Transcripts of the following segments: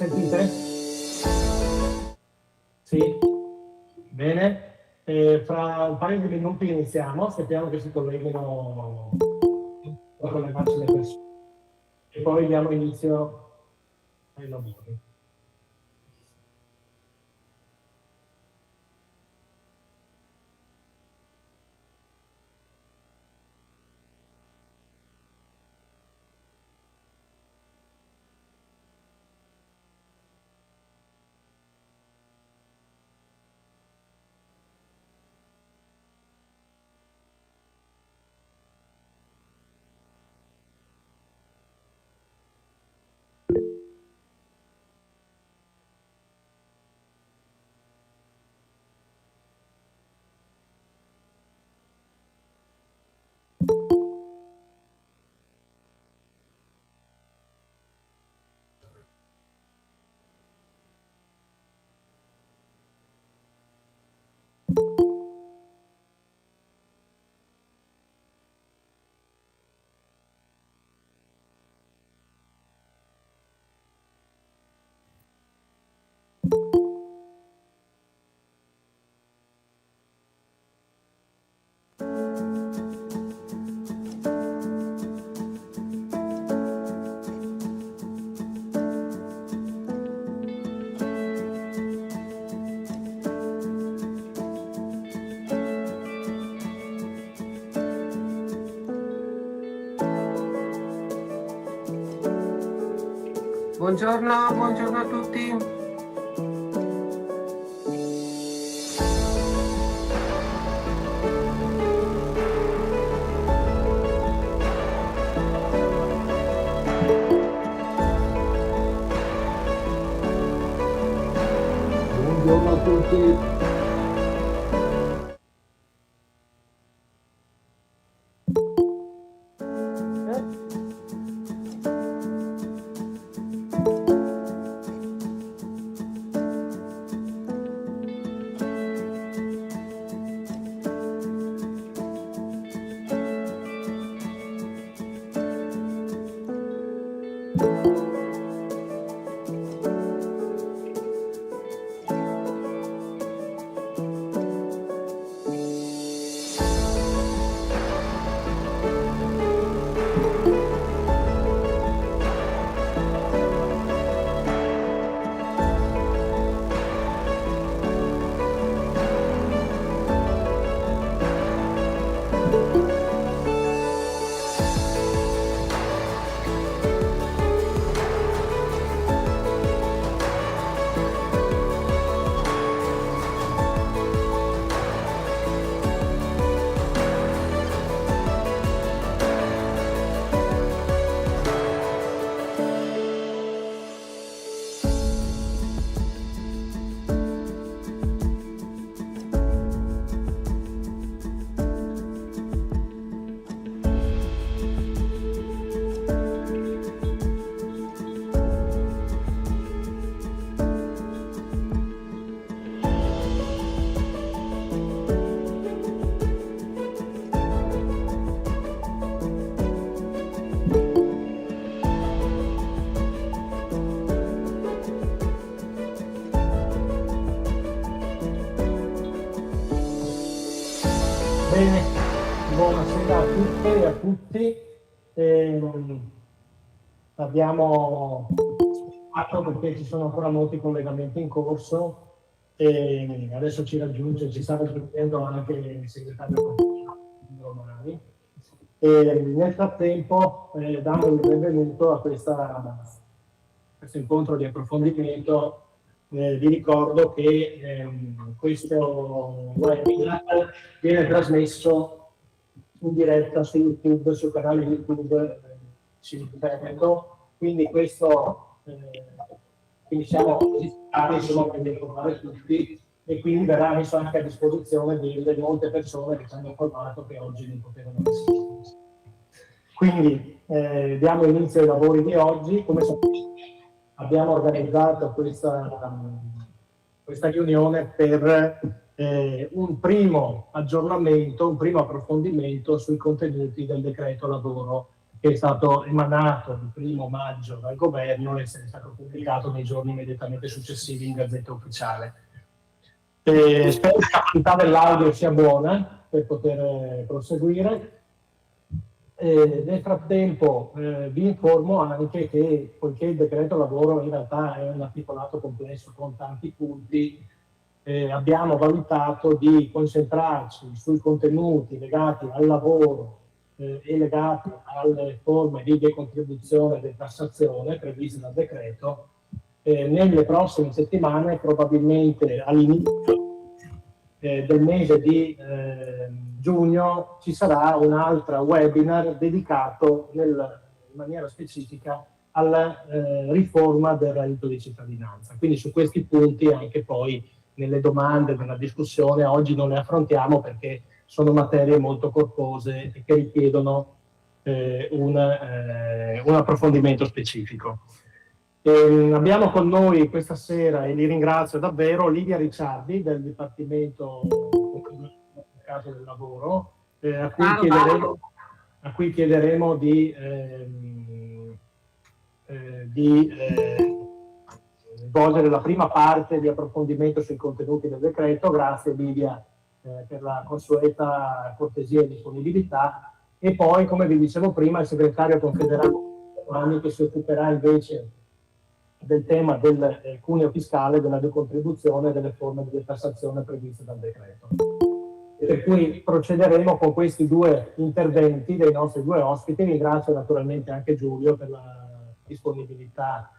Sentite? Sì? Bene. Fra un paio di minuti iniziamo, aspettiamo che si colleghino con le massime persone e poi diamo inizio ai lavori. Buongiorno a tutti. Buongiorno a tutti. Bene, buonasera a tutte e a tutti. Abbiamo fatto perché ci sono ancora molti collegamenti in corso e adesso ci raggiunge, ci sta raggiungendo anche il segretario Romani. Nel frattempo dando il benvenuto a questo incontro di approfondimento. Vi ricordo che questo webinar viene trasmesso in diretta su YouTube, sul canale YouTube quindi questo quindi siamo stati insomma per informare tutti e quindi verrà messo anche a disposizione delle molte persone che ci hanno informato che oggi non potevano essere. Quindi diamo inizio ai lavori di oggi. Come sapete abbiamo organizzato questa riunione per un primo aggiornamento, un primo approfondimento sui contenuti del decreto lavoro che è stato emanato il 1° maggio dal governo e è stato pubblicato nei giorni immediatamente successivi in Gazzetta Ufficiale. Spero che la qualità dell'audio sia buona per poter proseguire. Nel frattempo vi informo anche che, poiché il decreto lavoro in realtà è un articolato complesso con tanti punti, abbiamo valutato di concentrarci sui contenuti legati al lavoro e legati alle forme di decontribuzione e detassazione previste dal decreto. Nelle prossime settimane, probabilmente all'inizio del mese di giugno, ci sarà un altro webinar dedicato in maniera specifica alla riforma del reddito di cittadinanza. Quindi su questi punti anche poi nelle domande, nella discussione, oggi non le affrontiamo perché sono materie molto corpose e che richiedono un approfondimento specifico. Abbiamo con noi questa sera, e li ringrazio davvero, Livia Ricciardi del Dipartimento Caso del Lavoro, a cui chiederemo di svolgere la prima parte di approfondimento sui contenuti del decreto. Grazie Livia per la consueta cortesia e disponibilità. E poi, come vi dicevo prima, il segretario confederale che si occuperà invece del tema del cuneo fiscale, della decontribuzione e delle forme di detassazione previste dal decreto. Per cui procederemo con questi 2 interventi dei nostri 2 ospiti. Ringrazio naturalmente anche Giulio per la disponibilità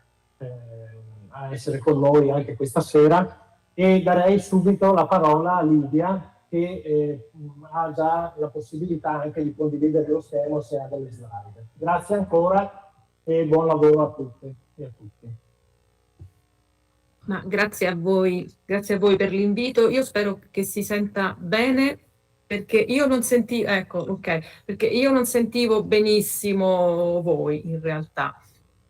a essere con noi anche questa sera, e darei subito la parola a Livia, che ha già la possibilità anche di condividere lo schermo se ha delle slide. Grazie ancora e buon lavoro a tutte e a tutti. Grazie a voi per l'invito. Io spero che si senta bene, perché io non sentivo, perché io non sentivo benissimo voi in realtà.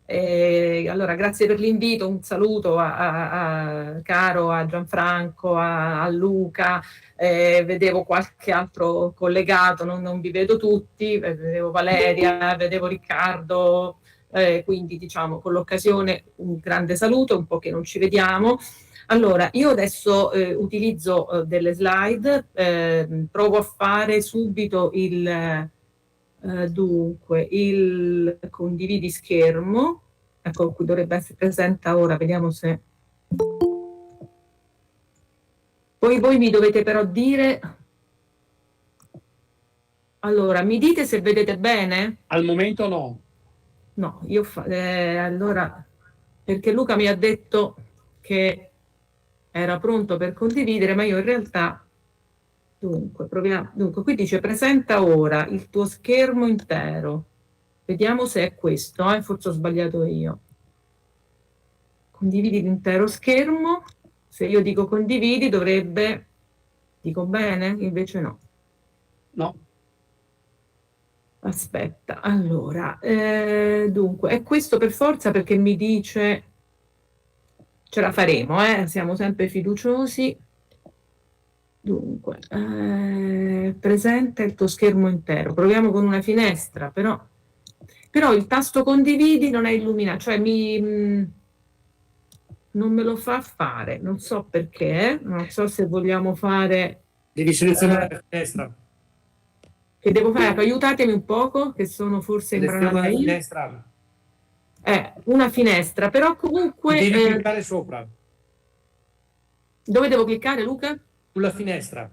Allora, grazie per l'invito, un saluto a Caro, a Gianfranco, a Luca, vedevo qualche altro collegato, non vi vedo tutti, vedevo Valeria, vedevo Riccardo. Quindi diciamo con l'occasione un grande saluto, un po' che non ci vediamo. Allora, io adesso utilizzo delle slide, provo a fare subito il condividi schermo, ecco, qui dovrebbe essere presente ora, vediamo se... Poi voi mi dovete però dire... Allora, mi dite se vedete bene? Al momento no. No, allora, perché Luca mi ha detto che era pronto per condividere, ma io in realtà, proviamo. Dunque, qui dice presenta ora il tuo schermo intero. Vediamo se è questo, forse ho sbagliato io. Condividi l'intero schermo. Se io dico condividi dovrebbe... Dico bene? Invece no. No. Aspetta, allora, dunque, è questo per forza perché mi dice ce la faremo, siamo sempre fiduciosi. Dunque, presenta il tuo schermo intero. Proviamo con una finestra, però il tasto condividi non è illuminato, cioè non me lo fa fare, non so perché, non so se vogliamo fare... Devi selezionare la finestra. Che devo fare? Aiutatemi un poco, che sono forse Seleziona la finestra. Una finestra, però comunque... Devi cliccare sopra. Dove devo cliccare, Luca? Sulla finestra.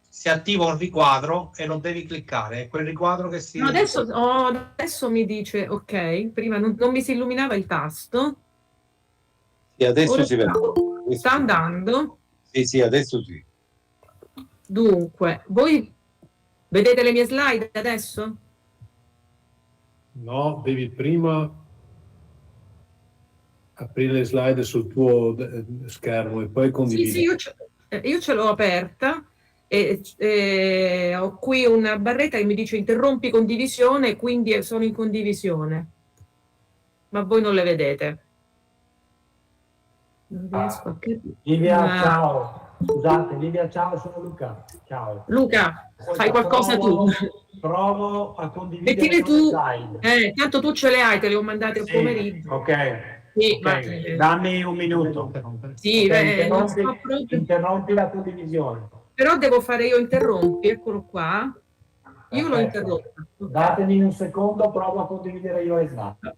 Si attiva un riquadro e non devi cliccare, è quel riquadro che si... No, adesso mi dice, ok, prima non mi si illuminava il tasto. Sì, adesso ora si vede. Sta andando? Sì, adesso sì. Dunque, voi vedete le mie slide adesso? No, devi prima aprire le slide sul tuo schermo e poi condividere. Sì, io ce l'ho aperta e ho qui una barretta che mi dice interrompi condivisione, quindi sono in condivisione. Ma voi non le vedete. Non riesco a capire. Livia, ciao. Scusate, Livia, ciao, sono Luca. Ciao. Luca, fai qualcosa tu. Provo a condividere Mettile le tu. slide. Tanto tu ce le hai, te le ho mandate al Sì, pomeriggio. ok. Sì, Ok, ma- dammi un minuto. Sì, Ok, non sto proprio- interrompi la condivisione. Però devo fare io interrompi, eccolo qua. Io l'ho Perfetto. interrotta. Ok. Datemi un secondo, provo a condividere io le slide. Ok.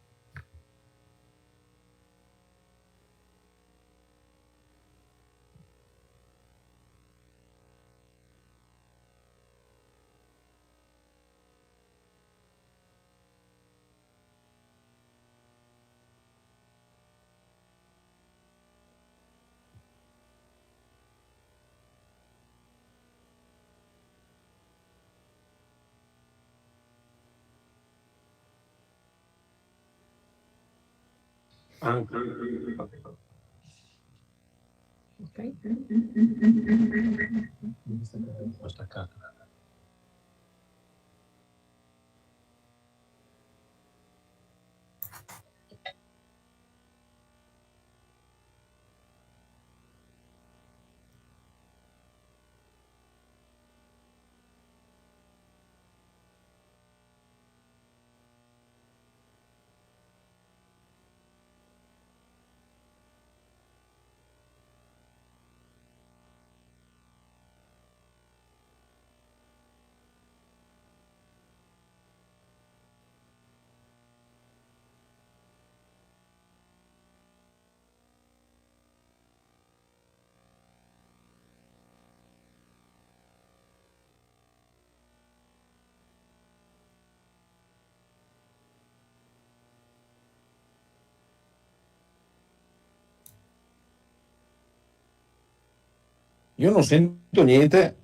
Io non sento niente.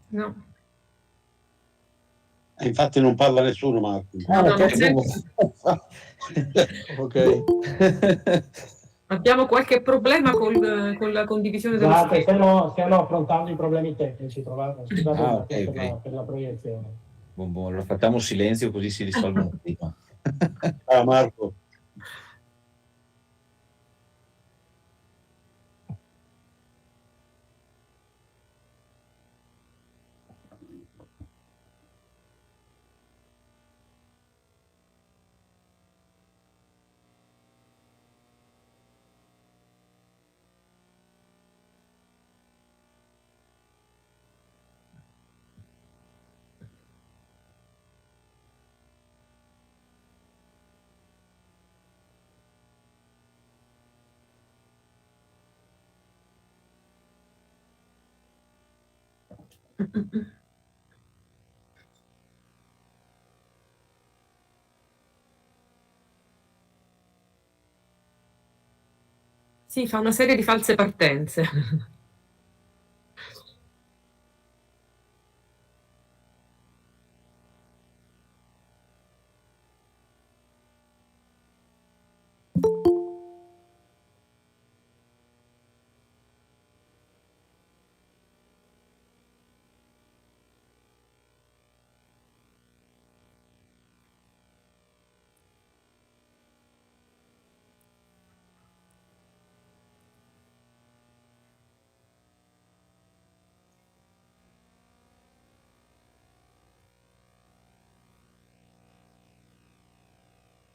No. Infatti non parla nessuno, Marco. No, non ok. sento. Ok. Abbiamo qualche problema con la condivisione dello Scusate, schermo. stiamo affrontando i problemi tecnici. Scusate Ah, ok, per la proiezione. Buon. Allora facciamo silenzio così si risolvono prima. Ah, Marco. Sì, fa una serie di false partenze.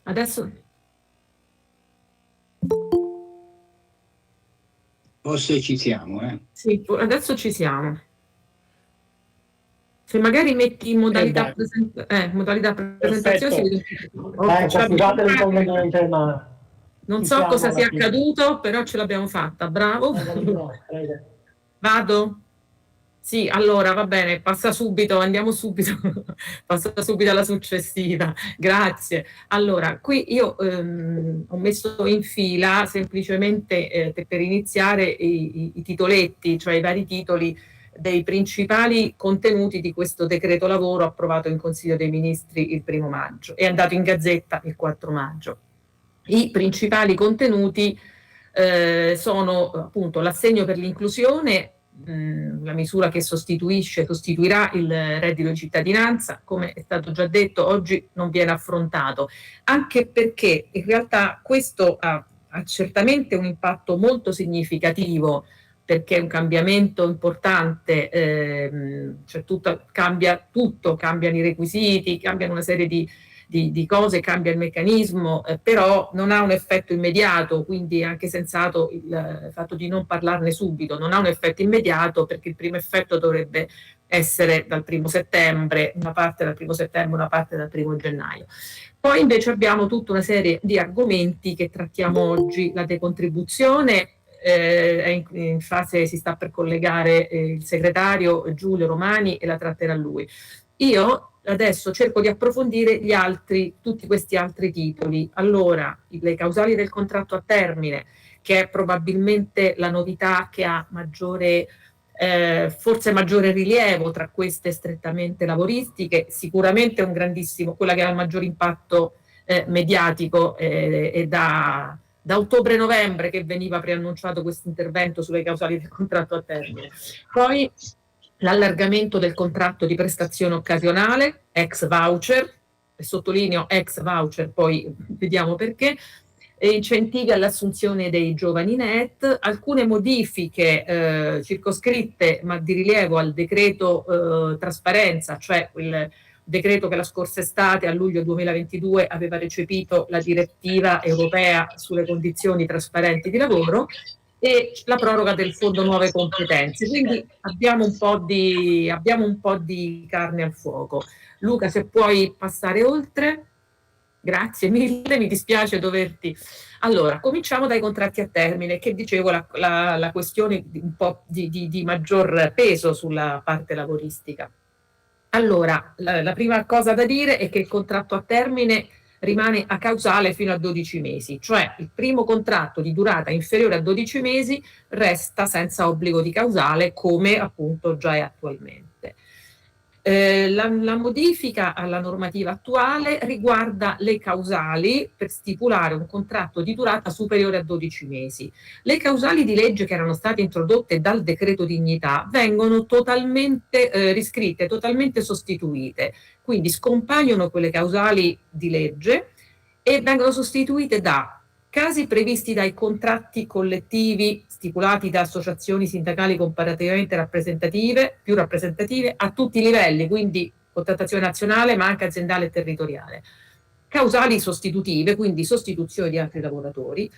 Adesso Forse ci siamo, sì, adesso ci siamo. Se magari metti in modalità, modalità presentazione. Ok, Scusate l'inconveniente, ma non ci so siamo cosa alla sia fine. accaduto, però ce l'abbiamo fatta. Bravo. Prego. Vado? Sì, allora va bene, passa subito, andiamo subito, passa subito alla successiva. Grazie. Allora, qui io ho messo in fila semplicemente per iniziare i titoletti, cioè i vari titoli dei principali contenuti di questo decreto lavoro approvato in Consiglio dei Ministri il 1° maggio e andato in Gazzetta il 4 maggio. I principali contenuti sono appunto l'assegno per l'inclusione, la misura che sostituirà il reddito di cittadinanza, come è stato già detto, oggi non viene affrontato, anche perché in realtà questo ha ha certamente un impatto molto significativo, perché è un cambiamento importante, cioè cambiano i requisiti, cambiano una serie di cose, cambia il meccanismo, però non ha un effetto immediato, quindi è anche sensato il fatto di non parlarne subito. Non ha un effetto immediato perché il primo effetto dovrebbe essere dal 1° settembre, una parte dal 1° settembre, una parte dal 1° gennaio. Poi invece abbiamo tutta una serie di argomenti che trattiamo oggi. La decontribuzione è in fase, si sta per collegare il segretario Giulio Romani e la tratterà lui. Io adesso cerco di approfondire tutti questi altri titoli. Allora, le causali del contratto a termine, che è probabilmente la novità che ha forse maggiore rilievo tra queste strettamente lavoristiche, sicuramente è un grandissimo, quella che ha il maggior impatto mediatico, e da ottobre-novembre che veniva preannunciato questo intervento sulle causali del contratto a termine. Poi l'allargamento del contratto di prestazione occasionale, ex voucher, e sottolineo ex voucher, poi vediamo perché, incentivi all'assunzione dei giovani NEET, alcune modifiche circoscritte ma di rilievo al decreto trasparenza, cioè il decreto che la scorsa estate, a luglio 2022, aveva recepito la direttiva europea sulle condizioni trasparenti di lavoro, e la proroga del Fondo Nuove Competenze. Quindi abbiamo un po' di carne al fuoco. Luca, se puoi passare oltre. Grazie mille, mi dispiace doverti. Allora, cominciamo dai contratti a termine, che dicevo la questione un po' di maggior peso sulla parte lavoristica. Allora, la prima cosa da dire è che il contratto a termine rimane acausale fino a 12 mesi, cioè il primo contratto di durata inferiore a 12 mesi resta senza obbligo di causale, come appunto già è attualmente. La modifica alla normativa attuale riguarda le causali per stipulare un contratto di durata superiore a 12 mesi. Le causali di legge che erano state introdotte dal decreto dignità vengono totalmente riscritte, totalmente sostituite, quindi scompaiono quelle causali di legge e vengono sostituite da casi previsti dai contratti collettivi stipulati da associazioni sindacali comparativamente più rappresentative a tutti i livelli, quindi contrattazione nazionale ma anche aziendale e territoriale. Causali sostitutive, quindi sostituzione di altri lavoratori.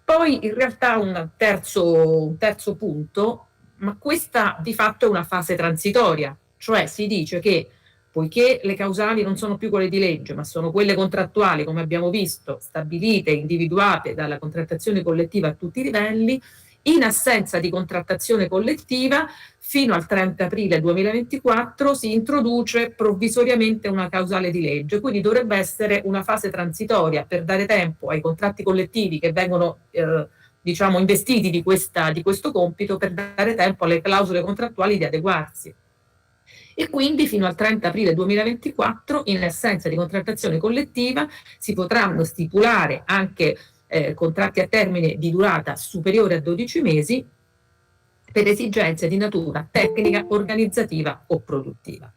Poi in realtà un terzo punto, ma questa di fatto è una fase transitoria, cioè si dice che poiché le causali non sono più quelle di legge, ma sono quelle contrattuali, come abbiamo visto, stabilite e individuate dalla contrattazione collettiva a tutti i livelli, in assenza di contrattazione collettiva, fino al 30 aprile 2024 si introduce provvisoriamente una causale di legge, quindi dovrebbe essere una fase transitoria per dare tempo ai contratti collettivi che vengono investiti di questo compito, per dare tempo alle clausole contrattuali di adeguarsi. E quindi fino al 30 aprile 2024, in assenza di contrattazione collettiva, si potranno stipulare anche contratti a termine di durata superiore a 12 mesi per esigenze di natura tecnica, organizzativa o produttiva.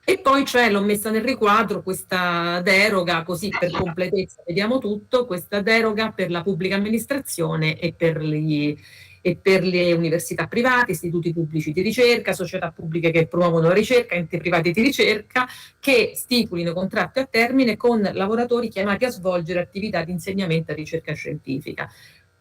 E poi l'ho messa nel riquadro questa deroga, così per completezza vediamo tutto, questa deroga per la pubblica amministrazione e per le università private, istituti pubblici di ricerca, società pubbliche che promuovono la ricerca, enti privati di ricerca, che stipulino contratti a termine con lavoratori chiamati a svolgere attività di insegnamento e ricerca scientifica.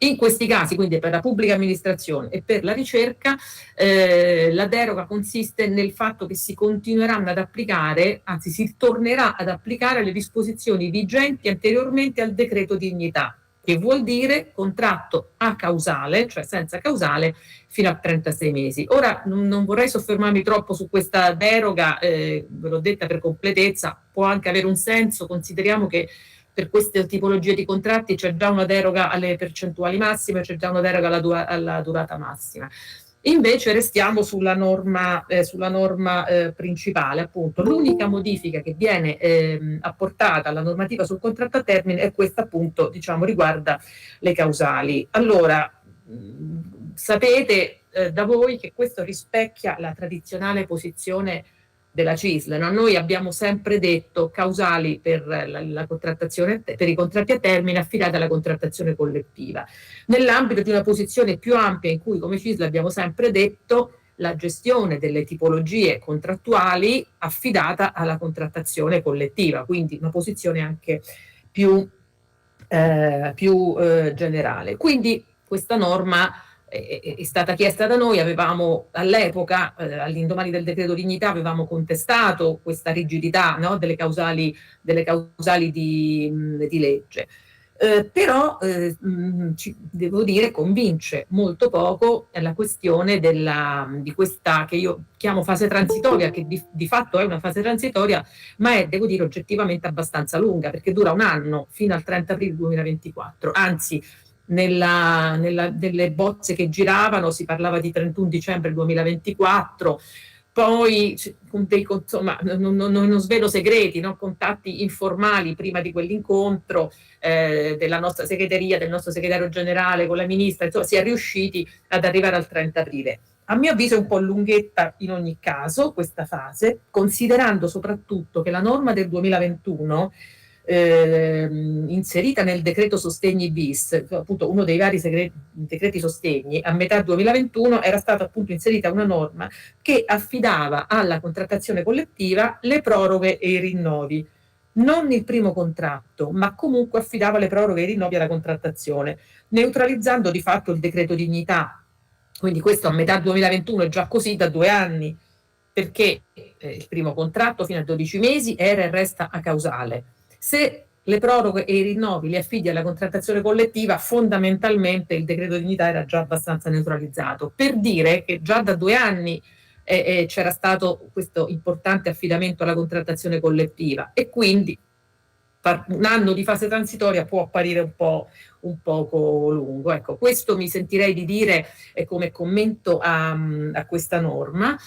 In questi casi, quindi per la pubblica amministrazione e per la ricerca, la deroga consiste nel fatto che si continueranno ad applicare, anzi si tornerà ad applicare le disposizioni vigenti anteriormente al decreto dignità, che vuol dire contratto a causale, cioè senza causale, fino a 36 mesi. Ora non vorrei soffermarmi troppo su questa deroga, ve l'ho detta per completezza, può anche avere un senso, consideriamo che per queste tipologie di contratti c'è già una deroga alle percentuali massime, c'è già una deroga alla durata massima. Invece restiamo sulla norma principale, appunto. L'unica modifica che viene apportata alla normativa sul contratto a termine è questa, appunto, riguarda le causali. Allora, sapete da voi che questo rispecchia la tradizionale posizione della CISL. No? Noi abbiamo sempre detto causali per la contrattazione, per i contratti a termine affidati alla contrattazione collettiva, nell'ambito di una posizione più ampia in cui come CISL abbiamo sempre detto la gestione delle tipologie contrattuali affidata alla contrattazione collettiva, quindi una posizione anche più generale. Quindi questa norma è stata chiesta da noi, avevamo all'epoca, all'indomani del decreto dignità, avevamo contestato questa rigidità, no, delle causali di legge. Però devo dire convince molto poco la questione di questa che io chiamo fase transitoria, che di fatto è una fase transitoria, ma è, devo dire, oggettivamente abbastanza lunga, perché dura un anno fino al 30 aprile 2024, anzi delle bozze che giravano si parlava di 31 dicembre 2024, poi insomma, non svelo segreti, no? Contatti informali prima di quell'incontro della nostra segreteria, del nostro segretario generale con la ministra, insomma si è riusciti ad arrivare al 30 aprile. A mio avviso è un po' lunghetta in ogni caso questa fase, considerando soprattutto che la norma del 2021 inserita nel decreto sostegni bis, appunto uno dei vari decreti sostegni, a metà 2021 era stata appunto inserita una norma che affidava alla contrattazione collettiva le proroghe e i rinnovi, non il primo contratto, ma comunque affidava le proroghe e i rinnovi alla contrattazione, neutralizzando di fatto il decreto dignità. Quindi questo a metà 2021 è già così da 2 anni, perché il primo contratto fino a 12 mesi era e resta a causale. Se le proroghe e i rinnovi li affidi alla contrattazione collettiva, fondamentalmente il decreto dignità era già abbastanza neutralizzato, per dire che già da 2 anni c'era stato questo importante affidamento alla contrattazione collettiva e quindi un anno di fase transitoria può apparire un poco lungo. Ecco, questo mi sentirei di dire come commento a questa norma.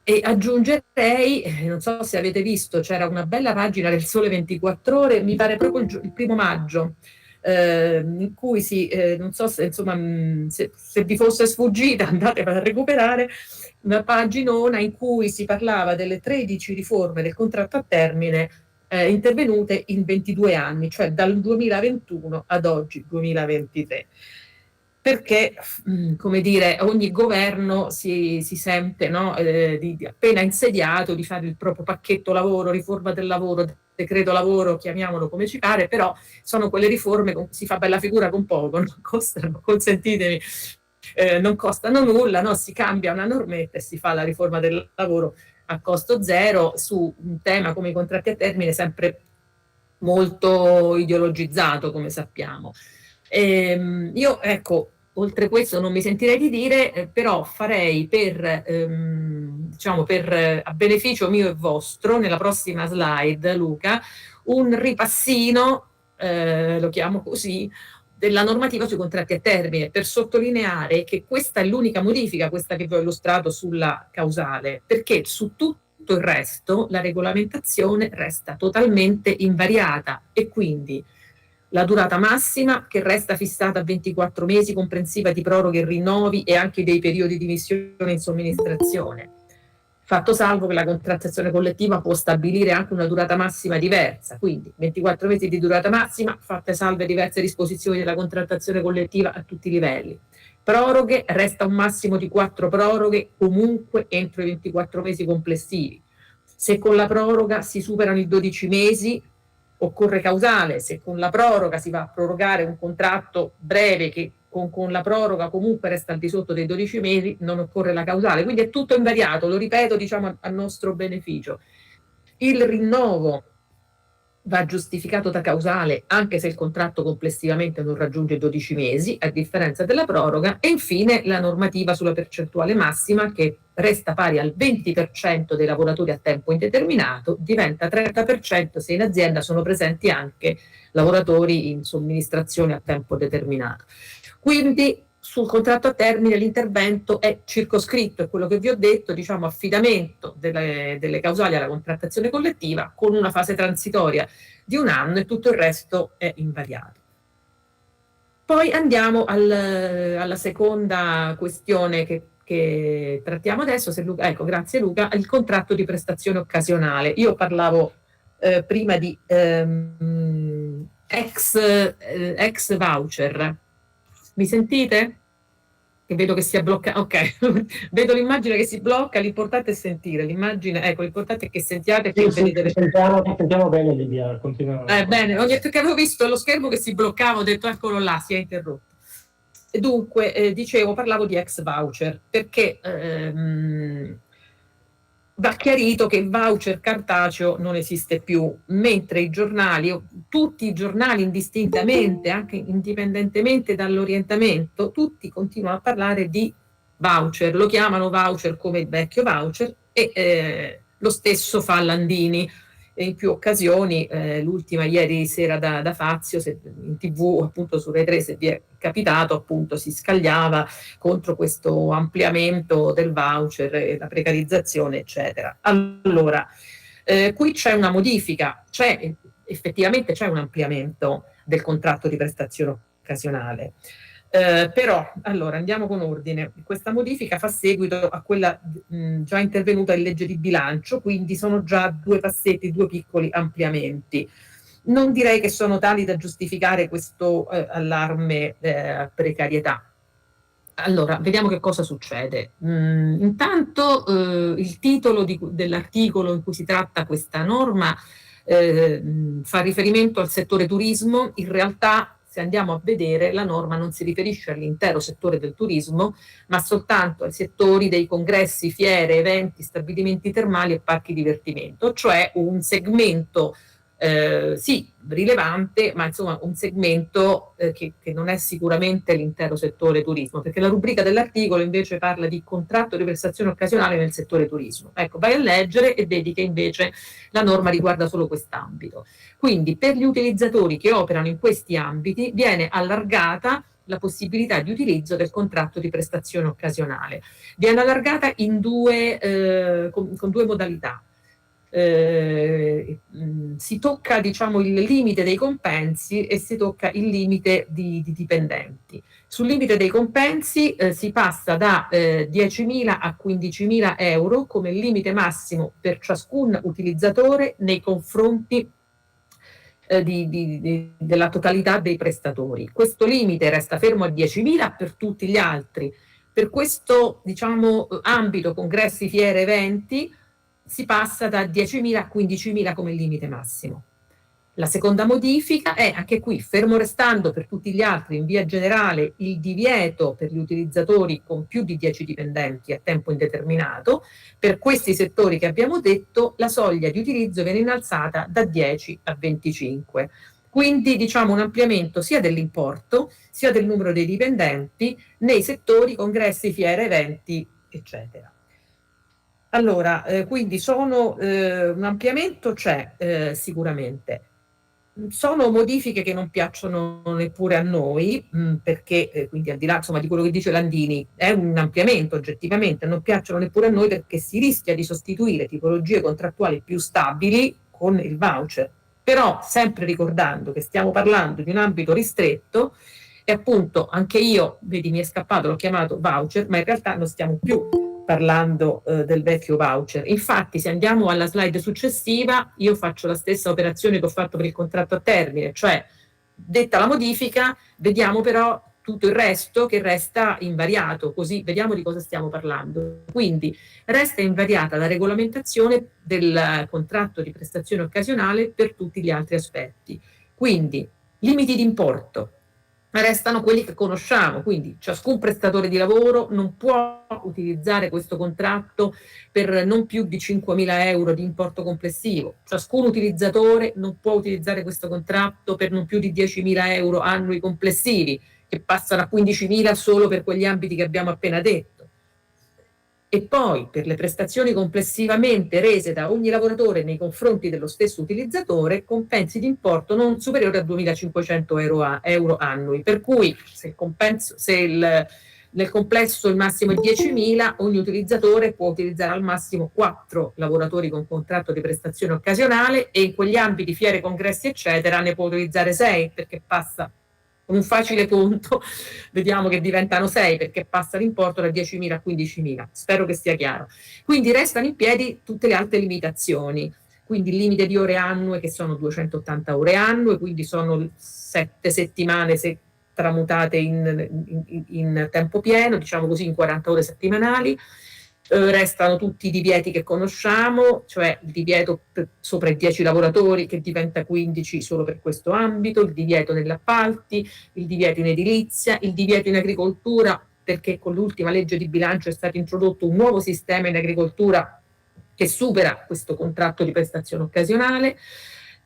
E aggiungerei, non so se avete visto, c'era una bella pagina del Sole 24 Ore, mi pare proprio il 1° maggio, in cui non so se, insomma, se vi fosse sfuggita, andate a recuperare una paginona in cui si parlava delle 13 riforme del contratto a termine intervenute in 22 anni, cioè dal 2021 ad oggi 2023. Perché, come dire, ogni governo si sente, no, appena insediato di fare il proprio pacchetto lavoro, riforma del lavoro, decreto lavoro, chiamiamolo come ci pare, però sono quelle riforme, si fa bella figura con poco, non costano, consentitemi, non costano nulla, no? Si cambia una normetta e si fa la riforma del lavoro a costo zero su un tema come i contratti a termine sempre molto ideologizzato, come sappiamo. Io, ecco, oltre questo non mi sentirei di dire, però farei a beneficio mio e vostro, nella prossima slide, Luca, un ripassino, lo chiamo così, della normativa sui contratti a termine, per sottolineare che questa è l'unica modifica, questa che vi ho illustrato sulla causale, perché su tutto il resto la regolamentazione resta totalmente invariata e quindi la durata massima che resta fissata a 24 mesi, comprensiva di proroghe e rinnovi e anche dei periodi di missione in somministrazione. Fatto salvo che la contrattazione collettiva può stabilire anche una durata massima diversa, quindi 24 mesi di durata massima, fatte salve diverse disposizioni della contrattazione collettiva a tutti i livelli. Proroghe, resta un massimo di 4 proroghe comunque entro i 24 mesi complessivi. Se con la proroga si superano i 12 mesi, occorre causale. Se con la proroga si va a prorogare un contratto breve che con la proroga comunque resta al di sotto dei 12 mesi, non occorre la causale. Quindi è tutto invariato, lo ripeto, diciamo a nostro beneficio. Il rinnovo va giustificato da causale anche se il contratto complessivamente non raggiunge i 12 mesi, a differenza della proroga, e infine la normativa sulla percentuale massima che resta pari al 20% dei lavoratori a tempo indeterminato, diventa 30% se in azienda sono presenti anche lavoratori in somministrazione a tempo determinato. Quindi sul contratto a termine l'intervento è circoscritto, è quello che vi ho detto, diciamo affidamento delle causali alla contrattazione collettiva con una fase transitoria di 1 anno e tutto il resto è invariato. Poi andiamo alla seconda questione che che trattiamo adesso, se Luca, ecco, grazie Luca, il contratto di prestazione occasionale. Io parlavo prima di ex voucher. Mi sentite? Che vedo che si è bloccato. Ok, vedo l'immagine che si blocca, l'importante è sentire l'immagine, ecco, l'importante è che sentiate che vedete. Sentiamo bene, Livia, continua. Bene, ogni volta che avevo visto lo schermo che si bloccava ho detto eccolo là, si è interrotto. Dunque, dicevo, parlavo di ex voucher, perché va chiarito che il voucher cartaceo non esiste più, mentre i giornali, tutti i giornali indistintamente, anche indipendentemente dall'orientamento, tutti continuano a parlare di voucher, lo chiamano voucher come il vecchio voucher e lo stesso fa Landini in più occasioni, l'ultima ieri sera da Fazio, in TV appunto su Rai 3, se vi è capitato, appunto si scagliava contro questo ampliamento del voucher e la precarizzazione, eccetera. Allora, qui c'è una modifica, effettivamente c'è un ampliamento del contratto di prestazione occasionale. Però, allora, andiamo con ordine. Questa modifica fa seguito a quella già intervenuta in legge di bilancio, quindi sono già due passetti, due piccoli ampliamenti. Non direi che sono tali da giustificare questo allarme precarietà. Allora, vediamo che cosa succede. Intanto il titolo dell'articolo in cui si tratta questa norma fa riferimento al settore turismo. In realtà, se andiamo a vedere, la norma non si riferisce all'intero settore del turismo, ma soltanto ai settori dei congressi, fiere, eventi, stabilimenti termali e parchi divertimento, cioè un segmento sì, rilevante, ma insomma un segmento che non è sicuramente l'intero settore turismo, perché la rubrica dell'articolo invece parla di contratto di prestazione occasionale nel settore turismo. Ecco, vai a leggere e vedi che invece la norma riguarda solo quest'ambito. Quindi per gli utilizzatori che operano in questi ambiti viene allargata la possibilità di utilizzo del contratto di prestazione occasionale. Viene allargata in con due modalità. Si tocca, diciamo, il limite dei compensi e si tocca il limite di dipendenti. Sul limite dei compensi si passa da 10.000 a 15.000 euro come limite massimo per ciascun utilizzatore nei confronti della totalità dei prestatori. Questo limite resta fermo a 10.000 per tutti gli altri. Per questo, diciamo, ambito congressi, fiere, eventi, si passa da 10.000 a 15.000 come limite massimo. La seconda modifica è, anche qui, fermo restando per tutti gli altri in via generale il divieto per gli utilizzatori con più di 10 dipendenti a tempo indeterminato, per questi settori che abbiamo detto la soglia di utilizzo viene innalzata da 10 a 25. Quindi diciamo un ampliamento sia dell'importo sia del numero dei dipendenti nei settori congressi, fiere, eventi, eccetera. Allora, quindi un ampliamento c'è sicuramente. Sono modifiche che non piacciono neppure a noi, perché quindi al di là insomma, di quello che dice Landini, è un ampliamento oggettivamente, non piacciono neppure a noi perché si rischia di sostituire tipologie contrattuali più stabili con il voucher. Però sempre ricordando che stiamo parlando di un ambito ristretto e appunto anche io, vedi mi è scappato, l'ho chiamato voucher, ma in realtà non stiamo più parlando del vecchio voucher. Infatti se andiamo alla slide successiva io faccio la stessa operazione che ho fatto per il contratto a termine, cioè detta la modifica vediamo però tutto il resto che resta invariato, così vediamo di cosa stiamo parlando. Quindi resta invariata la regolamentazione del contratto di prestazione occasionale per tutti gli altri aspetti. Quindi limiti di importo restano quelli che conosciamo, quindi ciascun prestatore di lavoro non può utilizzare questo contratto per non più di 5.000 euro di importo complessivo, ciascun utilizzatore non può utilizzare questo contratto per non più di 10.000 euro annui complessivi, che passano a 15.000 solo per quegli ambiti che abbiamo appena detto. E poi per le prestazioni complessivamente rese da ogni lavoratore nei confronti dello stesso utilizzatore, compensi di importo non superiore a 2.500 euro annui, per cui nel complesso il massimo è 10.000, ogni utilizzatore può utilizzare al massimo 4 lavoratori con contratto di prestazione occasionale e in quegli ambiti, fiere, congressi eccetera, ne può utilizzare 6 perché passa con un facile conto vediamo che diventano 6 perché passa l'importo da 10.000 a 15.000, spero che sia chiaro. Quindi restano in piedi tutte le altre limitazioni, quindi il limite di ore annue che sono 280 ore annue, quindi sono 7 settimane se tramutate in tempo pieno, diciamo così, in 40 ore settimanali. Restano tutti i divieti che conosciamo, cioè il divieto sopra i 10 lavoratori che diventa 15 solo per questo ambito, il divieto negli appalti, il divieto in edilizia, il divieto in agricoltura, perché con l'ultima legge di bilancio è stato introdotto un nuovo sistema in agricoltura che supera questo contratto di prestazione occasionale.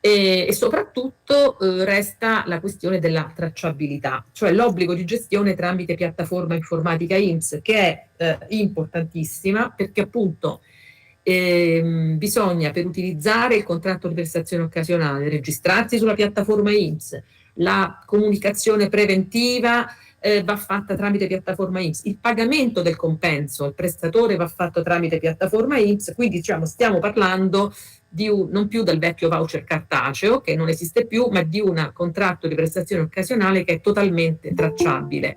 E soprattutto resta la questione della tracciabilità, cioè l'obbligo di gestione tramite piattaforma informatica INPS, che è importantissima perché appunto bisogna, per utilizzare il contratto di prestazione occasionale, registrarsi sulla piattaforma INPS, la comunicazione preventiva va fatta tramite piattaforma INPS, il pagamento del compenso al prestatore va fatto tramite piattaforma INPS, quindi diciamo stiamo parlando non più del vecchio voucher cartaceo, che non esiste più, ma di un contratto di prestazione occasionale che è totalmente tracciabile.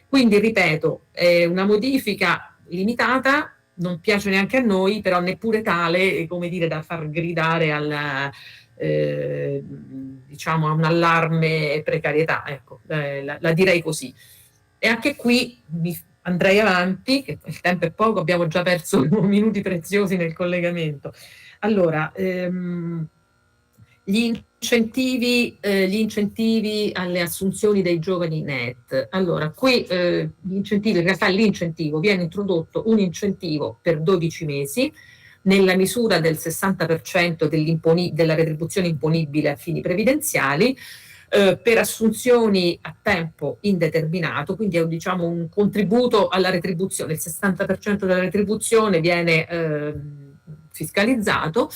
Quindi, ripeto, è una modifica limitata, non piace neanche a noi, però neppure tale, come dire, da far gridare diciamo a un allarme precarietà, ecco, la direi così. E anche qui andrei avanti, che il tempo è poco, abbiamo già perso minuti preziosi nel collegamento. Allora, gli incentivi alle assunzioni dei giovani NEET. Allora, qui gli incentivi, in realtà l'incentivo viene introdotto un incentivo per 12 mesi nella misura del 60% della retribuzione imponibile a fini previdenziali per assunzioni a tempo indeterminato, quindi è diciamo un contributo alla retribuzione, il 60% della retribuzione viene fiscalizzato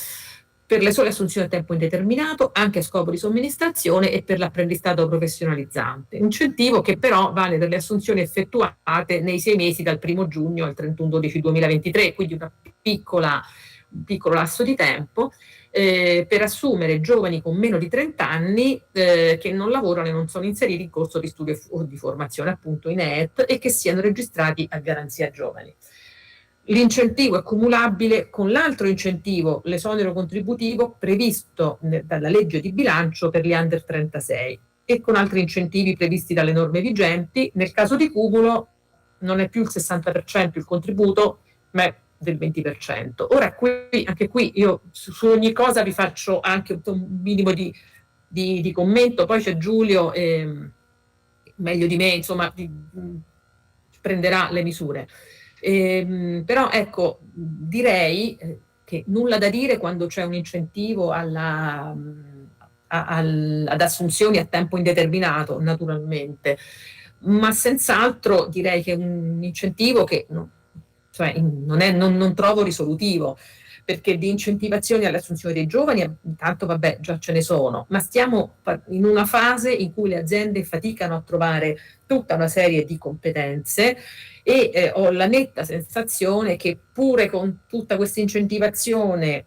per le sole assunzioni a tempo indeterminato, anche a scopo di somministrazione e per l'apprendistato professionalizzante. Incentivo che però vale per le assunzioni effettuate nei 6 mesi dal 1 giugno al 31/12/2023, quindi un piccolo lasso di tempo per assumere giovani con meno di 30 anni che non lavorano e non sono inseriti in corso di studio o di formazione, appunto in NEET, e che siano registrati a Garanzia Giovani. L'incentivo è cumulabile con l'altro incentivo, l'esonero contributivo previsto dalla legge di bilancio per gli under 36 e con altri incentivi previsti dalle norme vigenti. Nel caso di cumulo non è più il 60% il contributo, ma è del 20%. Ora anche qui io su ogni cosa vi faccio anche un minimo di commento, poi c'è Giulio, meglio di me, insomma, prenderà le misure. Però ecco, direi che nulla da dire quando c'è un incentivo ad assunzioni a tempo indeterminato, naturalmente, ma senz'altro direi che è un incentivo che non trovo risolutivo, perché di incentivazioni alle assunzioni dei giovani intanto vabbè già ce ne sono, ma stiamo in una fase in cui le aziende faticano a trovare tutta una serie di competenze e ho la netta sensazione che pure con tutta questa incentivazione,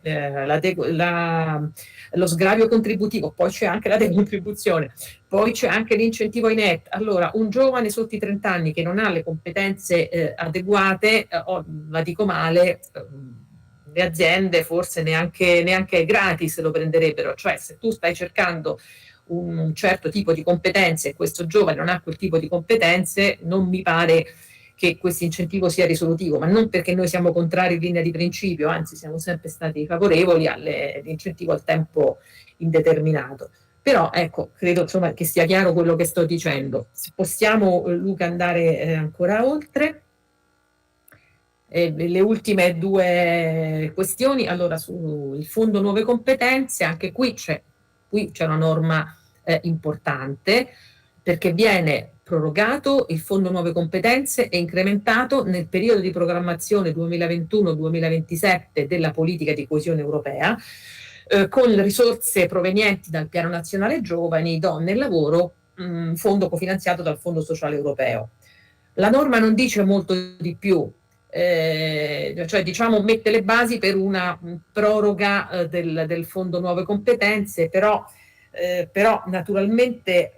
lo sgravio contributivo, poi c'è anche la decontribuzione, poi c'è anche l'incentivo ai NEET. Allora, un giovane sotto i 30 anni che non ha le competenze adeguate, la dico male, le aziende forse neanche gratis lo prenderebbero, cioè se tu stai cercando un certo tipo di competenze e questo giovane non ha quel tipo di competenze, non mi pare che questo incentivo sia risolutivo, ma non perché noi siamo contrari in linea di principio, anzi siamo sempre stati favorevoli all'incentivo al tempo indeterminato. Però ecco, credo insomma che sia chiaro quello che sto dicendo. Possiamo, Luca, andare ancora oltre? Le ultime 2 questioni, allora sul Fondo Nuove Competenze, anche qui c'è una norma importante, perché viene prorogato il Fondo Nuove Competenze e incrementato nel periodo di programmazione 2021-2027 della politica di coesione europea, con risorse provenienti dal Piano Nazionale Giovani, Donne e Lavoro, fondo cofinanziato dal Fondo Sociale Europeo. La norma non dice molto di più, cioè diciamo mette le basi per una proroga del Fondo Nuove Competenze, però naturalmente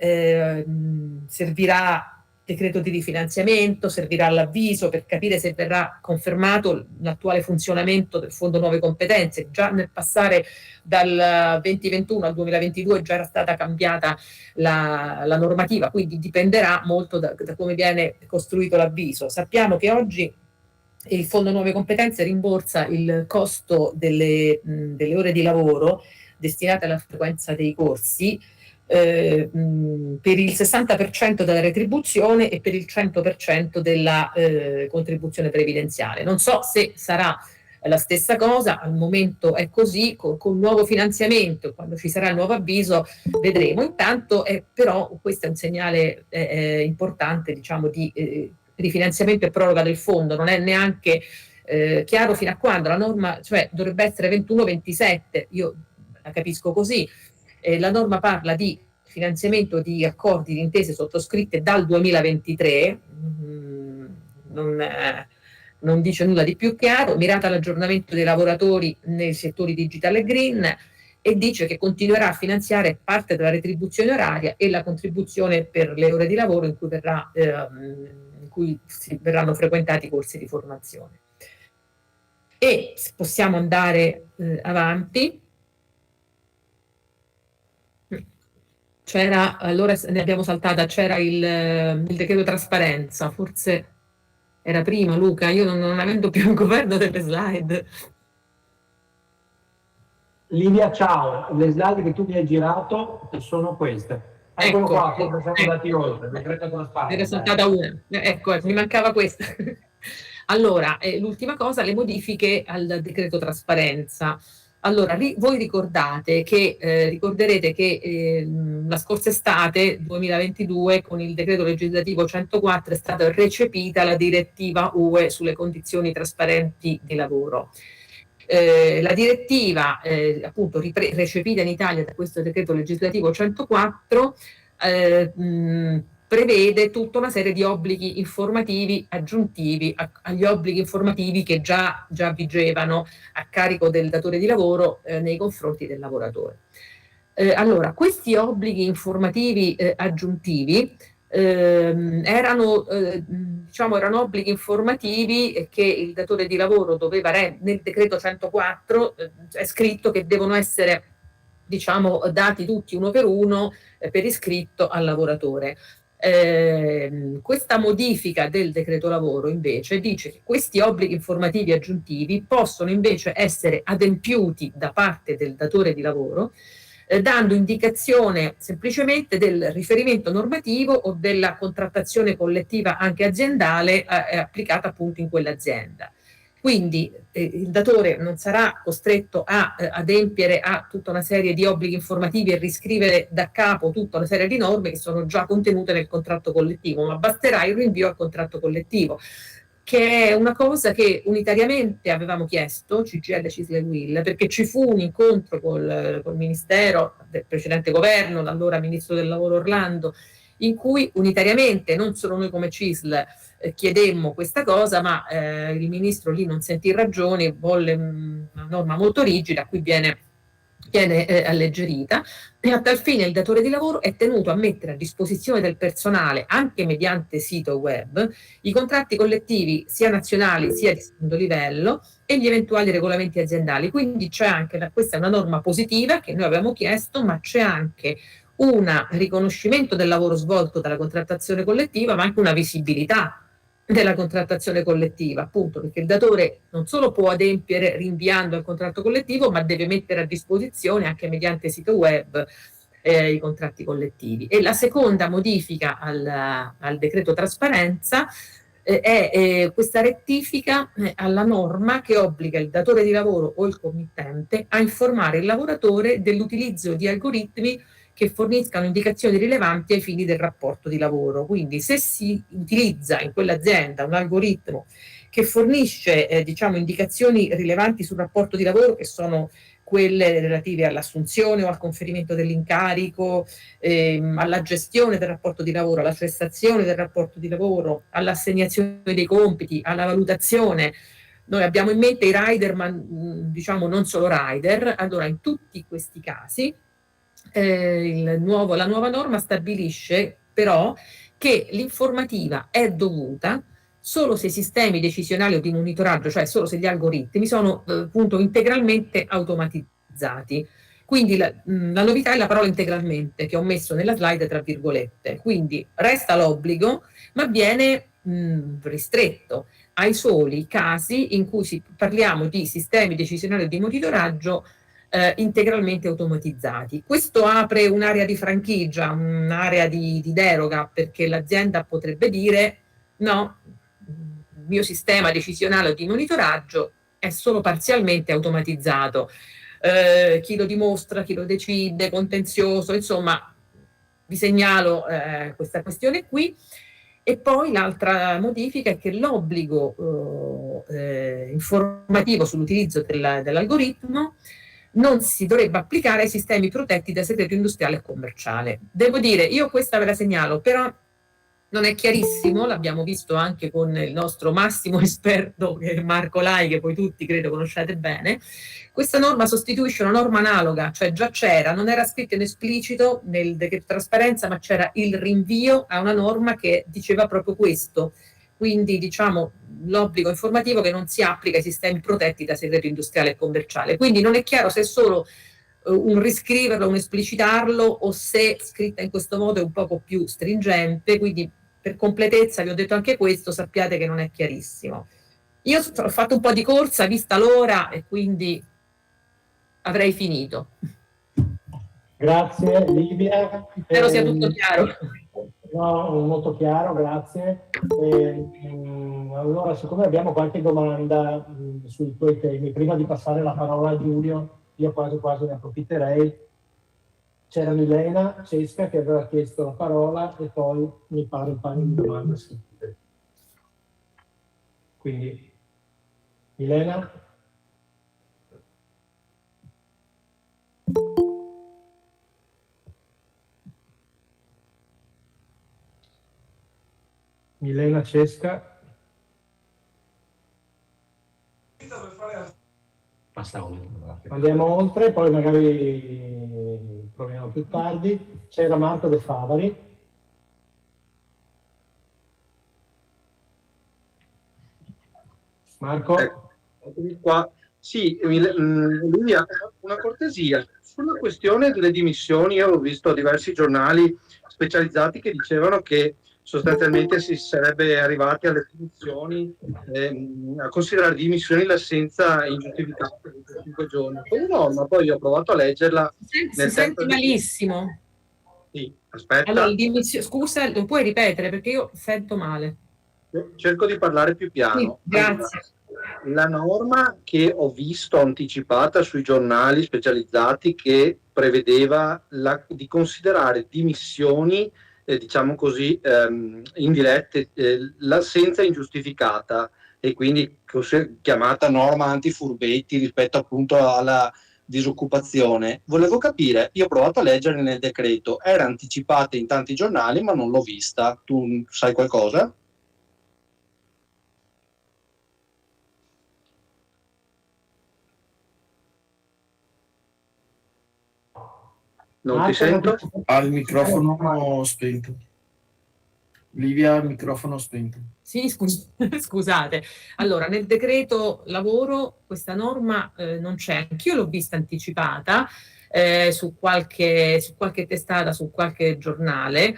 servirà decreto di rifinanziamento, servirà l'avviso per capire se verrà confermato l'attuale funzionamento del Fondo Nuove Competenze. Già nel passare dal 2021 al 2022 già era stata cambiata la normativa, quindi dipenderà molto da come viene costruito l'avviso. Sappiamo che oggi il Fondo Nuove Competenze rimborsa il costo delle ore di lavoro destinate alla frequenza dei corsi per il 60% della retribuzione e per il 100% della contribuzione previdenziale. Non so se sarà la stessa cosa, al momento è così, con nuovo finanziamento, quando ci sarà il nuovo avviso vedremo. Intanto però questo è un segnale importante, diciamo, di rifinanziamento e proroga del fondo. Non è neanche chiaro fino a quando la norma, cioè dovrebbe essere 21-27, io la capisco così. La norma parla di finanziamento di accordi di intese sottoscritte dal 2023, non dice nulla di più chiaro, mirata all'aggiornamento dei lavoratori nei settori digital e green, e dice che continuerà a finanziare parte della retribuzione oraria e la contribuzione per le ore di lavoro in cui verranno frequentati i corsi di formazione. E possiamo andare avanti. C'era, allora ne abbiamo saltata, c'era il decreto trasparenza, forse era prima, Luca, io non avendo più il governo delle slide. Livia, ciao, le slide che tu mi hai girato sono queste. Eccolo qua, siamo andati oltre, decreto trasparenza. Era saltata una, ecco, mi mancava questa. Allora, l'ultima cosa, le modifiche al decreto trasparenza. Allora, voi ricorderete che la scorsa estate, 2022, con il decreto legislativo 104 è stata recepita la direttiva UE sulle condizioni trasparenti di lavoro. La direttiva, appunto recepita in Italia da questo decreto legislativo 104, prevede tutta una serie di obblighi informativi aggiuntivi agli obblighi informativi che già vigevano a carico del datore di lavoro nei confronti del lavoratore. Allora, questi obblighi informativi aggiuntivi erano obblighi informativi che il datore di lavoro doveva nel decreto 104 è scritto che devono essere, diciamo, dati tutti uno per uno per iscritto al lavoratore. Questa modifica del decreto lavoro invece dice che questi obblighi informativi aggiuntivi possono invece essere adempiuti da parte del datore di lavoro dando indicazione semplicemente del riferimento normativo o della contrattazione collettiva anche aziendale applicata appunto in quell'azienda. Quindi il datore non sarà costretto a adempiere a tutta una serie di obblighi informativi e riscrivere da capo tutta una serie di norme che sono già contenute nel contratto collettivo, ma basterà il rinvio al contratto collettivo, che è una cosa che unitariamente avevamo chiesto, CGIL, CISL e UIL, perché ci fu un incontro col Ministero del precedente governo, l'allora Ministro del Lavoro Orlando, in cui unitariamente, non solo noi come CISL, chiedemmo questa cosa, ma il Ministro lì non sentì ragioni, volle una norma molto rigida, a cui viene alleggerita, e a tal fine il datore di lavoro è tenuto a mettere a disposizione del personale, anche mediante sito web, i contratti collettivi sia nazionali sia di secondo livello e gli eventuali regolamenti aziendali. Quindi c'è anche, questa è una norma positiva che noi avevamo chiesto, ma c'è anche un riconoscimento del lavoro svolto dalla contrattazione collettiva, ma anche una visibilità della contrattazione collettiva, appunto perché il datore non solo può adempiere rinviando al contratto collettivo, ma deve mettere a disposizione anche mediante sito web i contratti collettivi. E la seconda modifica al decreto trasparenza è questa rettifica alla norma che obbliga il datore di lavoro o il committente a informare il lavoratore dell'utilizzo di algoritmi che forniscano indicazioni rilevanti ai fini del rapporto di lavoro. Quindi se si utilizza in quell'azienda un algoritmo che fornisce indicazioni rilevanti sul rapporto di lavoro, che sono quelle relative all'assunzione o al conferimento dell'incarico, alla gestione del rapporto di lavoro, alla cessazione del rapporto di lavoro, all'assegnazione dei compiti, alla valutazione. Noi abbiamo in mente i rider, ma non solo rider. Allora, in tutti questi casi la nuova norma stabilisce però che l'informativa è dovuta solo se i sistemi decisionali o di monitoraggio, cioè solo se gli algoritmi sono appunto integralmente automatizzati. Quindi la novità è la parola integralmente, che ho messo nella slide tra virgolette. Quindi resta l'obbligo, ma viene ristretto ai soli casi in cui parliamo di sistemi decisionali o di monitoraggio integralmente automatizzati. Questo apre un'area di franchigia, un'area di deroga, perché l'azienda potrebbe dire no, il mio sistema decisionale o di monitoraggio è solo parzialmente automatizzato. Chi lo dimostra, chi lo decide, contenzioso, insomma, vi segnalo questa questione qui. E poi l'altra modifica è che l'obbligo informativo sull'utilizzo dell'algoritmo non si dovrebbe applicare ai sistemi protetti da segreto industriale e commerciale. Devo dire, io questa ve la segnalo, però non è chiarissimo, l'abbiamo visto anche con il nostro massimo esperto, che è Marco Lai, che voi tutti credo conoscete bene. Questa norma sostituisce una norma analoga, cioè già c'era, non era scritto in esplicito nel decreto trasparenza, ma c'era il rinvio a una norma che diceva proprio questo. Quindi diciamo l'obbligo informativo che non si applica ai sistemi protetti da segreto industriale e commerciale. Quindi non è chiaro se è solo un riscriverlo, un esplicitarlo, o se scritta in questo modo è un poco più stringente. Quindi per completezza vi ho detto anche questo, sappiate che non è chiarissimo. Io ho fatto un po' di corsa vista l'ora e quindi avrei finito. Grazie Livia. Spero sia tutto chiaro. No, molto chiaro, grazie. Allora, siccome abbiamo qualche domanda sui tuoi temi, prima di passare la parola a Giulio, io quasi ne approfitterei. C'era Milena Cesca che aveva chiesto la parola e poi mi pare un paio di domande scritte. Quindi, Milena? Milena Cesca. Andiamo oltre, poi magari proviamo più tardi. C'era Marco De Favari. Marco? Eccomi qua. Sì, Livia, una cortesia. Sulla questione delle dimissioni, io ho visto diversi giornali specializzati che dicevano che sostanzialmente si sarebbe arrivati alle dimissioni, a considerare dimissioni l'assenza ingiustificata per 5 giorni. Come norma, poi ho provato a leggerla. Si sente malissimo. Sì, aspetta. Allora, scusa, lo puoi ripetere perché io sento male. Cerco di parlare più piano. Sì, grazie. La norma che ho visto anticipata sui giornali specializzati che prevedeva di considerare dimissioni diciamo così, indirette, l'assenza ingiustificata, e quindi chiamata norma antifurbetti rispetto appunto alla disoccupazione. Volevo capire, io ho provato a leggere nel decreto, era anticipata in tanti giornali ma non l'ho vista. Tu sai qualcosa? Non ti sento? Ha il microfono spento. Livia, il microfono spento. Sì, scusate. Allora, nel decreto lavoro questa norma non c'è. Anch'io l'ho vista anticipata su qualche testata, su qualche giornale.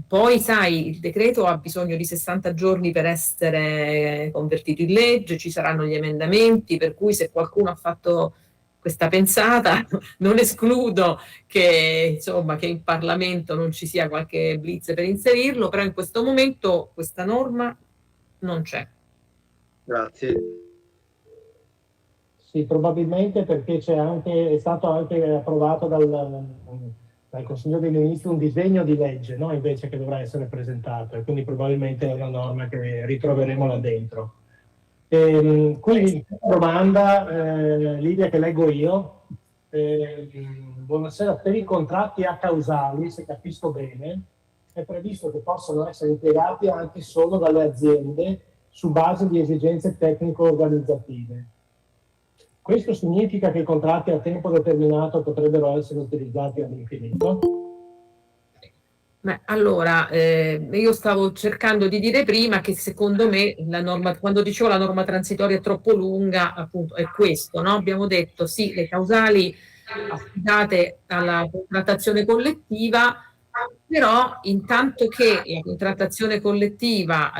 Poi, sai, il decreto ha bisogno di 60 giorni per essere convertito in legge, ci saranno gli emendamenti, per cui se qualcuno ha fatto questa pensata, non escludo che, insomma, che in Parlamento non ci sia qualche blitz per inserirlo, però in questo momento questa norma non c'è. Grazie. Sì, probabilmente perché è stato anche approvato dal Consiglio dei Ministri un disegno di legge, no? Invece che dovrà essere presentato, e quindi probabilmente è una norma che ritroveremo là dentro. Quindi domanda, Livia, che leggo io. Buonasera, per i contratti acausali, se capisco bene, è previsto che possano essere impiegati anche solo dalle aziende su base di esigenze tecnico-organizzative. Questo significa che i contratti a tempo determinato potrebbero essere utilizzati all'infinito? Allora, io stavo cercando di dire prima che secondo me la norma, quando dicevo la norma transitoria è troppo lunga, appunto è questo, no? Abbiamo detto sì, le causali affidate alla contrattazione collettiva, però intanto che la contrattazione collettiva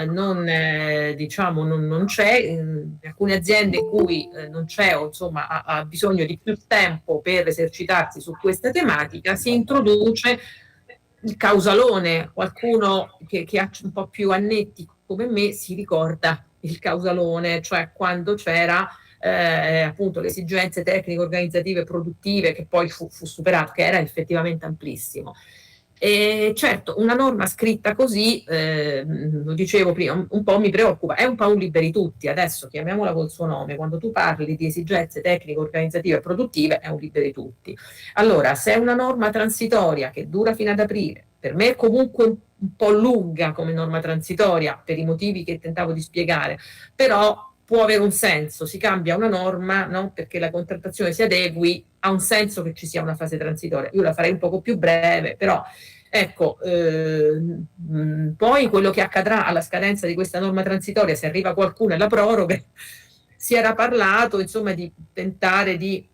diciamo, non c'è, in alcune aziende in cui non c'è o insomma ha bisogno di più tempo per esercitarsi su questa tematica, si introduce il causalone. Qualcuno che ha un po' più annetti come me si ricorda il causalone, cioè quando c'era appunto le esigenze tecniche, organizzative, produttive, che poi fu superato, che era effettivamente amplissimo. E certo, una norma scritta così, lo dicevo prima, un po' mi preoccupa, è un po' un liberi tutti, adesso chiamiamola col suo nome, quando tu parli di esigenze tecniche, organizzative e produttive è un liberi tutti. Allora, se è una norma transitoria che dura fino ad aprile, per me è comunque un po' lunga come norma transitoria, per i motivi che tentavo di spiegare, però può avere un senso, si cambia una norma, no? Perché la contrattazione si adegui, ha un senso che ci sia una fase transitoria. Io la farei un poco più breve, però ecco, poi quello che accadrà alla scadenza di questa norma transitoria, se arriva qualcuno e la proroga, si era parlato insomma di tentare di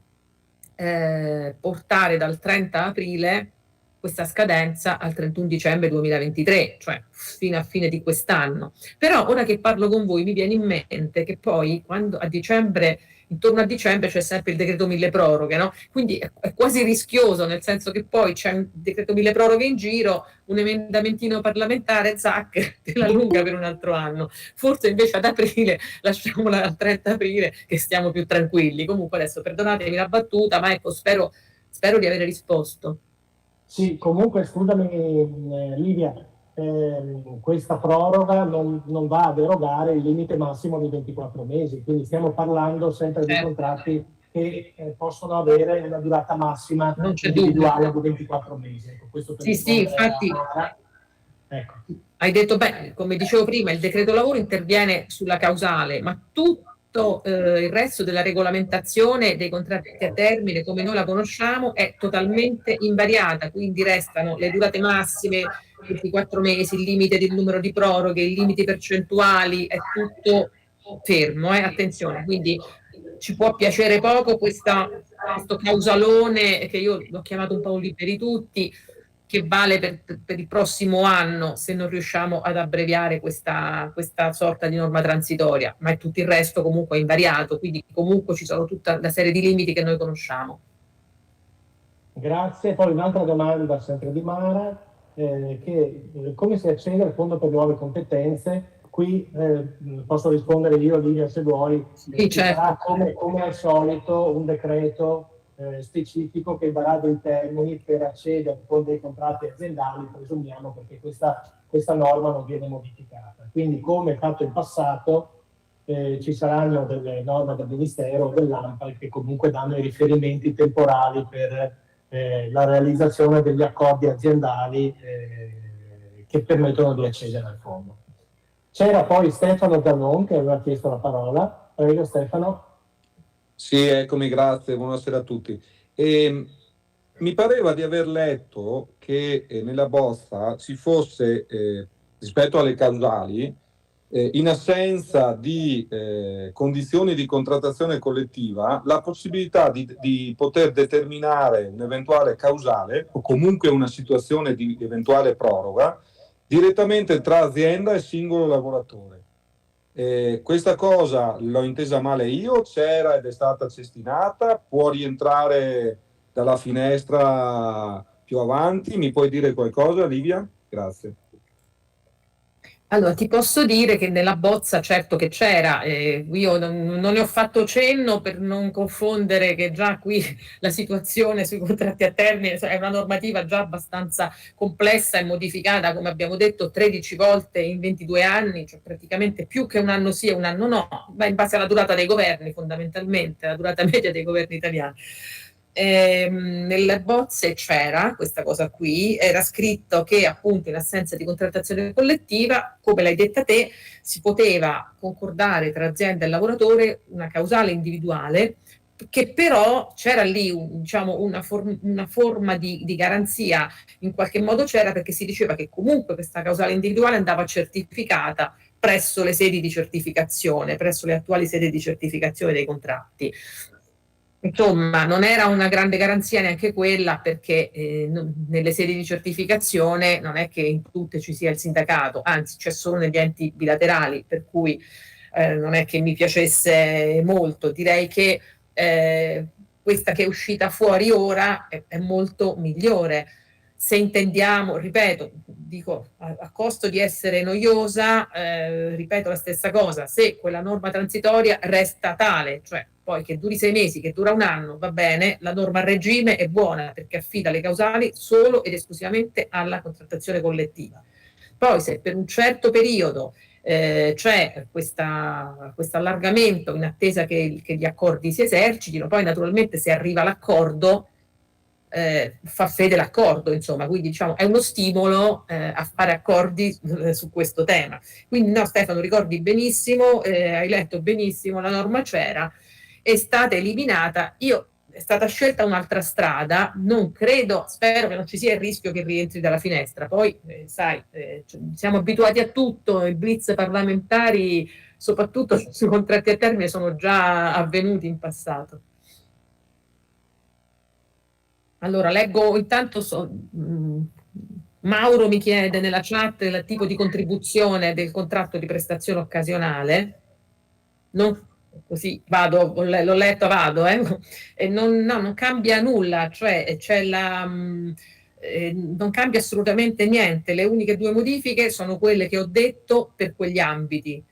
portare dal 30 aprile questa scadenza al 31 dicembre 2023, cioè fino a fine di quest'anno. Però ora che parlo con voi mi viene in mente che poi quando a dicembre, intorno a dicembre c'è sempre il decreto mille proroghe, no? Quindi è quasi rischioso, nel senso che poi c'è un decreto mille proroghe in giro, un emendamentino parlamentare, zac, te la allunga per un altro anno. Forse invece ad aprile lasciamola al 30 aprile che stiamo più tranquilli. Comunque adesso perdonatemi la battuta, ma ecco, spero di avere risposto. Sì, comunque scusami Livia, questa proroga non va a derogare il limite massimo di 24 mesi, quindi stiamo parlando sempre di contratti che possono avere una durata massima individuale di 24 mesi. Ecco, questo sì, infatti ecco. Hai detto, beh, come dicevo prima, il decreto lavoro interviene sulla causale, ma tutto il resto della regolamentazione dei contratti a termine, come noi la conosciamo, è totalmente invariata, quindi restano le durate massime, 24 mesi, il limite del numero di proroghe, i limiti percentuali, è tutto fermo, attenzione, quindi ci può piacere poco questo causalone, che io l'ho chiamato un po' un liberi tutti, che vale per il prossimo anno se non riusciamo ad abbreviare questa sorta di norma transitoria, ma è tutto il resto comunque invariato, quindi comunque ci sono tutta una serie di limiti che noi conosciamo. Grazie. Poi un'altra domanda sempre di Mara, che come si accede al fondo per nuove competenze? Qui posso rispondere io, Livia, se vuoi. Sì, certo. Come al solito un decreto specifico che darà dei termini per accedere con dei contratti aziendali, presumiamo, perché questa norma non viene modificata. Quindi, come fatto in passato, ci saranno delle norme del Ministero o dell'ANPAL che comunque danno i riferimenti temporali per la realizzazione degli accordi aziendali che permettono di accedere al fondo. C'era poi Stefano Zannon che aveva chiesto la parola. Prego Stefano. Sì, eccomi, grazie, buonasera a tutti. Mi pareva di aver letto che nella bozza ci fosse, rispetto alle causali, in assenza di condizioni di contrattazione collettiva, la possibilità di poter determinare un'eventuale causale o comunque una situazione di eventuale proroga direttamente tra azienda e singolo lavoratore. Questa cosa l'ho intesa male io, c'era ed è stata cestinata, può rientrare dalla finestra più avanti? Mi puoi dire qualcosa, Livia? Grazie. Allora, ti posso dire che nella bozza certo che c'era, io non ne ho fatto cenno per non confondere che già qui la situazione sui contratti a termine è una normativa già abbastanza complessa e modificata, come abbiamo detto, 13 volte in 22 anni, cioè praticamente più che un anno sì e un anno no, ma in base alla durata dei governi fondamentalmente, la durata media dei governi italiani. Nelle bozze c'era questa cosa qui, era scritto che appunto in assenza di contrattazione collettiva, come l'hai detta te, si poteva concordare tra azienda e lavoratore una causale individuale che però c'era lì diciamo, una forma di garanzia, in qualche modo c'era, perché si diceva che comunque questa causale individuale andava certificata presso le sedi di certificazione, presso le attuali sedi di certificazione dei contratti. Insomma, non era una grande garanzia neanche quella, perché nelle sedi di certificazione non è che in tutte ci sia il sindacato, anzi c'è solo negli enti bilaterali, per cui non è che mi piacesse molto. Direi che questa che è uscita fuori ora è molto migliore. Se intendiamo, ripeto, dico a costo di essere noiosa, ripeto la stessa cosa, se quella norma transitoria resta tale, cioè poi che duri 6 mesi, che dura 1 anno, va bene, la norma a regime è buona perché affida le causali solo ed esclusivamente alla contrattazione collettiva. Poi se per un certo periodo c'è questo allargamento in attesa che gli accordi si esercitino, poi naturalmente se arriva l'accordo fa fede l'accordo, insomma, quindi diciamo è uno stimolo a fare accordi su questo tema. Quindi no, Stefano, ricordi benissimo, hai letto benissimo, la norma c'era, è stata eliminata. È stata scelta un'altra strada, non credo, spero che non ci sia il rischio che rientri dalla finestra. Poi, sai, siamo abituati a tutto, i blitz parlamentari, soprattutto sui contratti a termine, sono già avvenuti in passato. Allora, leggo intanto, Mauro mi chiede nella chat il tipo di contribuzione del contratto di prestazione occasionale. Così vado, l'ho letto, vado, e non cambia nulla, cioè c'è non cambia assolutamente niente. Le uniche 2 modifiche sono quelle che ho detto per quegli ambiti.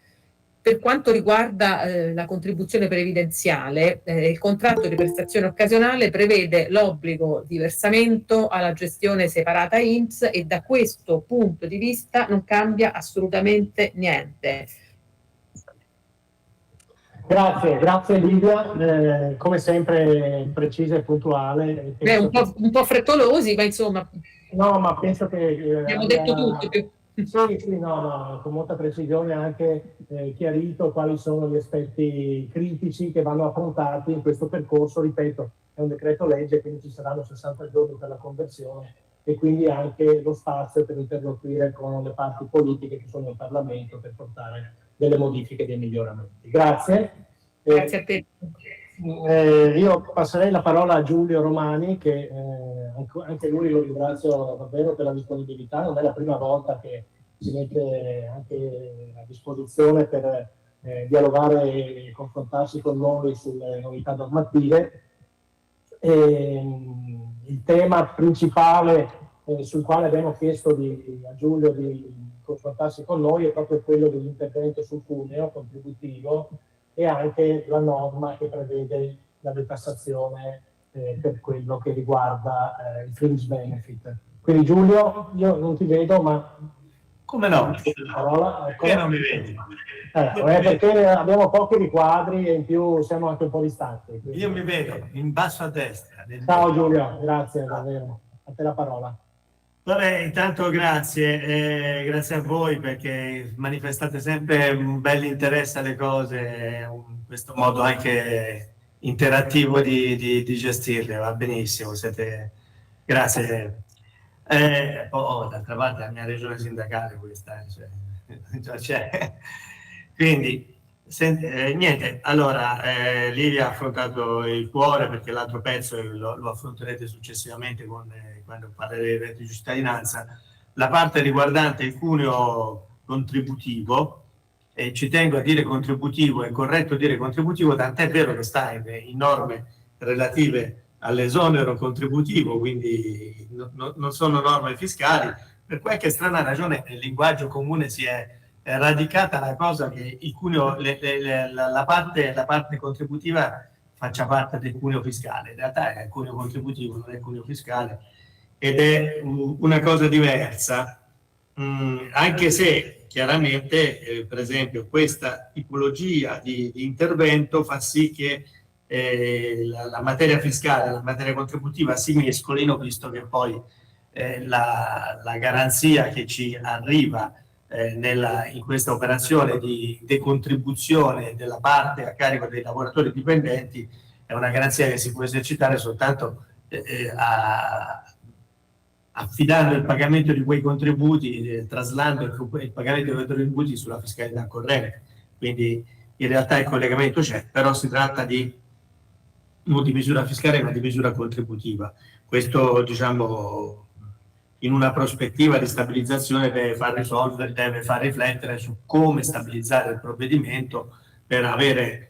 Per quanto riguarda la contribuzione previdenziale, il contratto di prestazione occasionale prevede l'obbligo di versamento alla gestione separata INPS e da questo punto di vista non cambia assolutamente niente. Grazie Livia, come sempre precisa e puntuale. Un po' frettolosi, ma insomma. No, ma penso che abbiamo detto tutto. Sì, no, con molta precisione ha anche chiarito quali sono gli aspetti critici che vanno affrontati in questo percorso. Ripeto, è un decreto legge, quindi ci saranno 60 giorni per la conversione e quindi anche lo spazio per interloquire con le parti politiche che sono in Parlamento per portare delle modifiche e dei miglioramenti. Grazie. Grazie a te. Io passerei la parola a Giulio Romani, che anche lui lo ringrazio davvero per la disponibilità. Non è la prima volta che si mette anche a disposizione per dialogare e confrontarsi con noi sulle novità normative. Il tema principale sul quale abbiamo chiesto a Giulio di confrontarsi con noi è proprio quello dell'intervento sul cuneo contributivo e anche la norma che prevede la detassazione per quello che riguarda il fringe benefit. Quindi Giulio, io non ti vedo, ma... Come no? Parola, ecco. Perché non mi vedi? Perché abbiamo pochi riquadri e in più siamo anche un po' distanti. Quindi... Io mi vedo in basso a destra. Ciao Giulio, grazie davvero. A te la parola. Vabbè, intanto grazie a voi perché manifestate sempre un bel interesse alle cose, questo modo anche interattivo di gestirle, va benissimo, grazie. D'altra parte la mia regione sindacale questa, cioè, già c'è. Quindi, niente, allora Livia ha affrontato il cuore perché l'altro pezzo lo affronterete successivamente quando parlerete di reddito di cittadinanza, la parte riguardante il cuneo contributivo, e ci tengo a dire contributivo, è corretto dire contributivo, tant'è vero che sta in norme relative all'esonero contributivo, quindi non sono norme fiscali. Per qualche strana ragione nel linguaggio comune si è radicata la cosa che il cuneo, la parte contributiva faccia parte del cuneo fiscale. In realtà è il cuneo contributivo, non è il cuneo fiscale, ed è una cosa diversa, anche se chiaramente per esempio questa tipologia di intervento fa sì che la materia fiscale e la materia contributiva si mescolino, visto che poi la garanzia che ci arriva in questa operazione di decontribuzione della parte a carico dei lavoratori dipendenti è una garanzia che si può esercitare soltanto affidando il pagamento di quei contributi, traslando il pagamento di quei contributi sulla fiscalità corrente. Quindi in realtà il collegamento c'è, però si tratta non di misura fiscale ma di misura contributiva. Questo, diciamo, in una prospettiva di stabilizzazione deve far riflettere su come stabilizzare il provvedimento per avere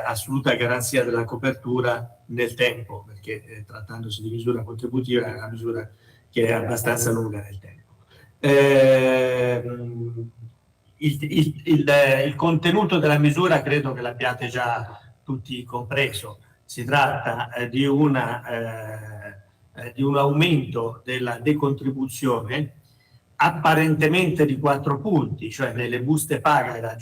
assoluta garanzia della copertura nel tempo, perché trattandosi di misura contributiva è una misura che è abbastanza lunga nel tempo. Il contenuto della misura credo che l'abbiate già tutti compreso. Si tratta di un aumento della decontribuzione apparentemente di 4 punti, cioè nelle buste paga da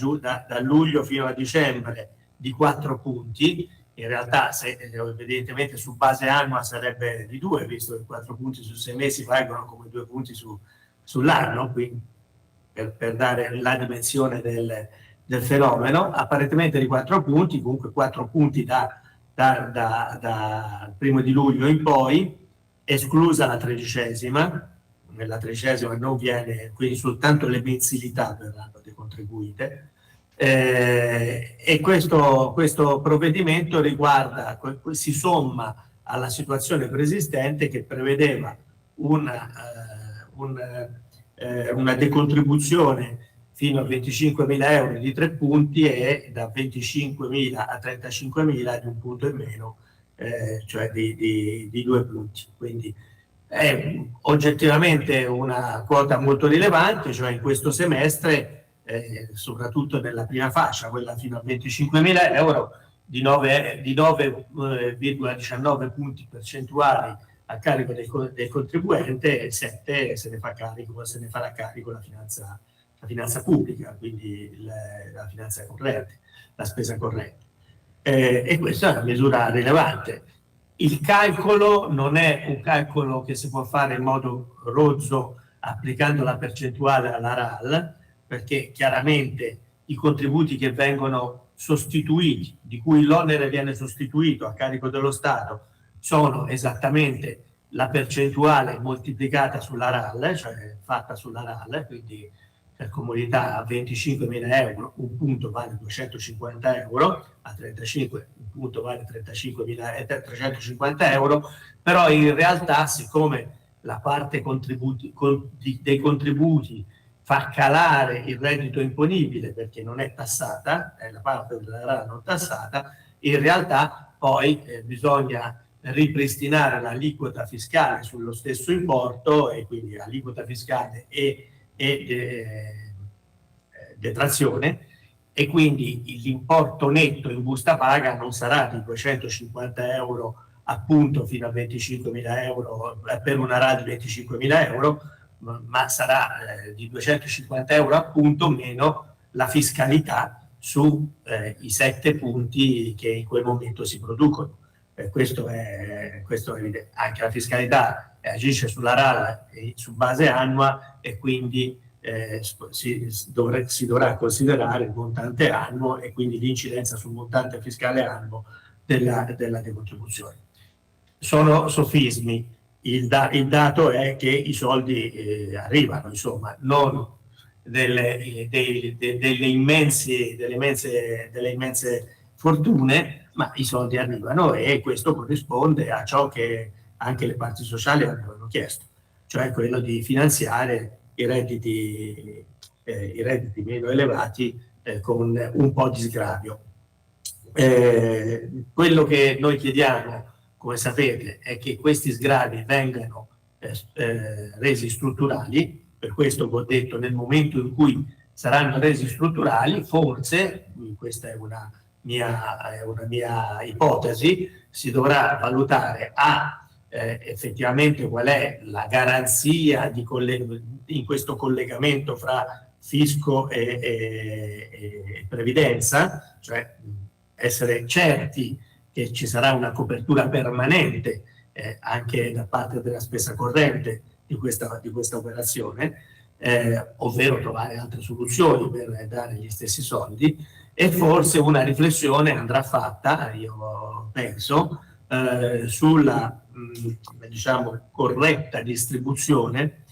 luglio fino a dicembre di 4 punti. In realtà evidentemente su base annua sarebbe di 2, visto che 4 punti su 6 mesi valgono come 2 punti sull'anno, quindi per dare la dimensione del fenomeno, apparentemente di 4 punti, comunque 4 punti dal 1 di luglio in poi, esclusa la 13ª. Nella 13ª non viene, quindi soltanto le mensilità verranno decontribuite. E questo provvedimento si somma alla situazione preesistente che prevedeva una decontribuzione fino a 25.000 euro di 3 punti e da 25.000 a 35.000 di 1 punto in meno, cioè di 2 punti. Quindi è oggettivamente una quota molto rilevante, cioè in questo semestre, soprattutto nella prima fascia, quella fino a 25.000 euro, di 9,19 punti percentuali a carico del contribuente e 7 se ne farà carico la finanza pubblica, quindi la finanza corrente, la spesa corrente. E questa è una misura rilevante. Il calcolo non è un calcolo che si può fare in modo rozzo applicando la percentuale alla RAL, perché chiaramente i contributi che vengono sostituiti, di cui l'onere viene sostituito a carico dello Stato, sono esattamente la percentuale moltiplicata sulla RAL, cioè fatta sulla RAL, quindi per comunità a 25.000 euro un punto vale 250 euro, a 35 un punto vale 35.350 euro, però in realtà siccome la parte dei contributi fa calare il reddito imponibile perché non è tassata, è la parte della RAL non tassata, in realtà poi bisogna ripristinare l'aliquota fiscale sullo stesso importo e quindi aliquota fiscale e detrazione, e quindi l'importo netto in busta paga non sarà di 250 euro appunto fino a 25.000 euro per una RAL di 25.000 euro, ma sarà di 250 euro appunto meno la fiscalità su i 7 punti che in quel momento si producono. Questo è evidente. Anche la fiscalità agisce sulla RAL su base annua e quindi si dovrà considerare il montante annuo e quindi l'incidenza sul montante fiscale annuo della decontribuzione. Sono sofismi. Il dato è che i soldi arrivano, insomma, non delle immense fortune, ma i soldi arrivano e questo corrisponde a ciò che anche le parti sociali avevano chiesto, cioè quello di finanziare i redditi meno elevati con un po' di sgravio. Quello che noi chiediamo, come sapete, è che questi sgravi vengano resi strutturali. Per questo ho detto, nel momento in cui saranno resi strutturali, forse, questa è una mia ipotesi, si dovrà valutare effettivamente qual è la garanzia in questo collegamento fra fisco e previdenza, cioè essere certi che ci sarà una copertura permanente anche da parte della spesa corrente di questa operazione, ovvero trovare altre soluzioni per dare gli stessi soldi, e forse una riflessione andrà fatta, io penso, sulla diciamo corretta distribuzione.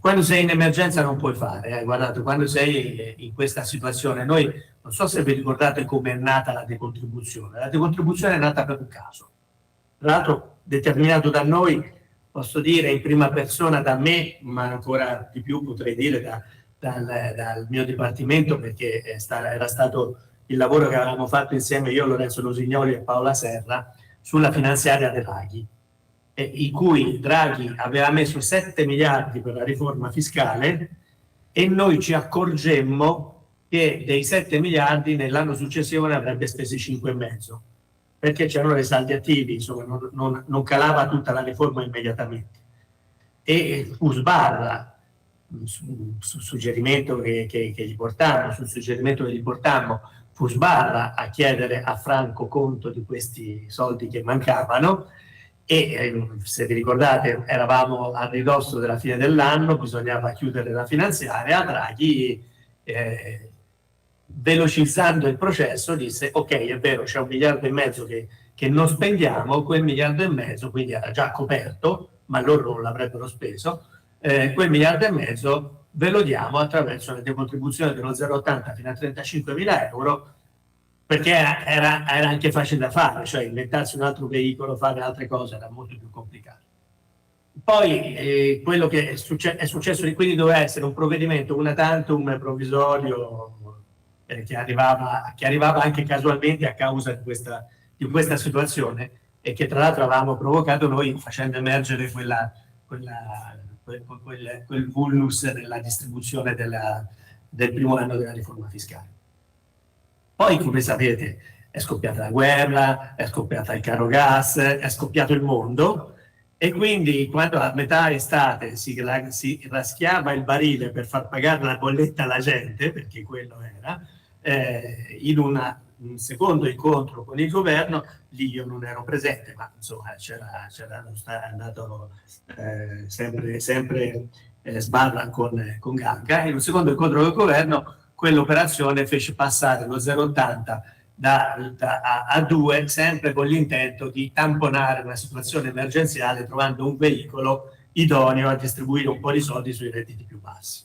Quando sei in emergenza non puoi fare, guardate, quando sei in questa situazione, noi non so se vi ricordate come è nata la decontribuzione. La decontribuzione è nata per un caso, tra l'altro determinato da noi, posso dire in prima persona da me, ma ancora di più potrei dire dal mio dipartimento, perché era stato il lavoro che avevamo fatto insieme io, Lorenzo Losignoli e Paola Serra sulla finanziaria dei Draghi, in cui Draghi aveva messo 7 miliardi per la riforma fiscale e noi ci accorgemmo che dei 7 miliardi nell'anno successivo ne avrebbe spesi 5,5, perché c'erano dei saldi attivi, insomma non calava tutta la riforma immediatamente. E fu Sbarra, sul suggerimento che gli portammo, fu Sbarra a chiedere a Franco conto di questi soldi che mancavano. E se vi ricordate eravamo a ridosso della fine dell'anno, bisognava chiudere la finanziaria. Draghi, velocizzando il processo, disse ok, è vero, c'è 1,5 miliardi che non spendiamo, quel 1,5 miliardi quindi era già coperto, ma loro non l'avrebbero speso, quel 1,5 miliardi ve lo diamo attraverso una decontribuzione dello 0,80 fino a 35.000 euro, perché era anche facile da fare, cioè inventarsi un altro veicolo, fare altre cose era molto più complicato. Poi quello che è successo di quindi doveva essere un provvedimento una tantum provvisorio che arrivava anche casualmente a causa di questa situazione, e che tra l'altro avevamo provocato noi facendo emergere quel vulnus nella distribuzione del primo anno della riforma fiscale. Poi, come sapete, è scoppiata la guerra, è scoppiata il caro gas, è scoppiato il mondo, e quindi quando a metà estate si raschiava il barile per far pagare la bolletta alla gente, perché quello era, in un secondo incontro con il governo, lì io non ero presente, ma insomma c'era andato sempre Sbarra con Ganga, in un secondo incontro con il governo quell'operazione fece passare lo 0,80 a 2, sempre con l'intento di tamponare una situazione emergenziale, trovando un veicolo idoneo a distribuire un po' di soldi sui redditi più bassi.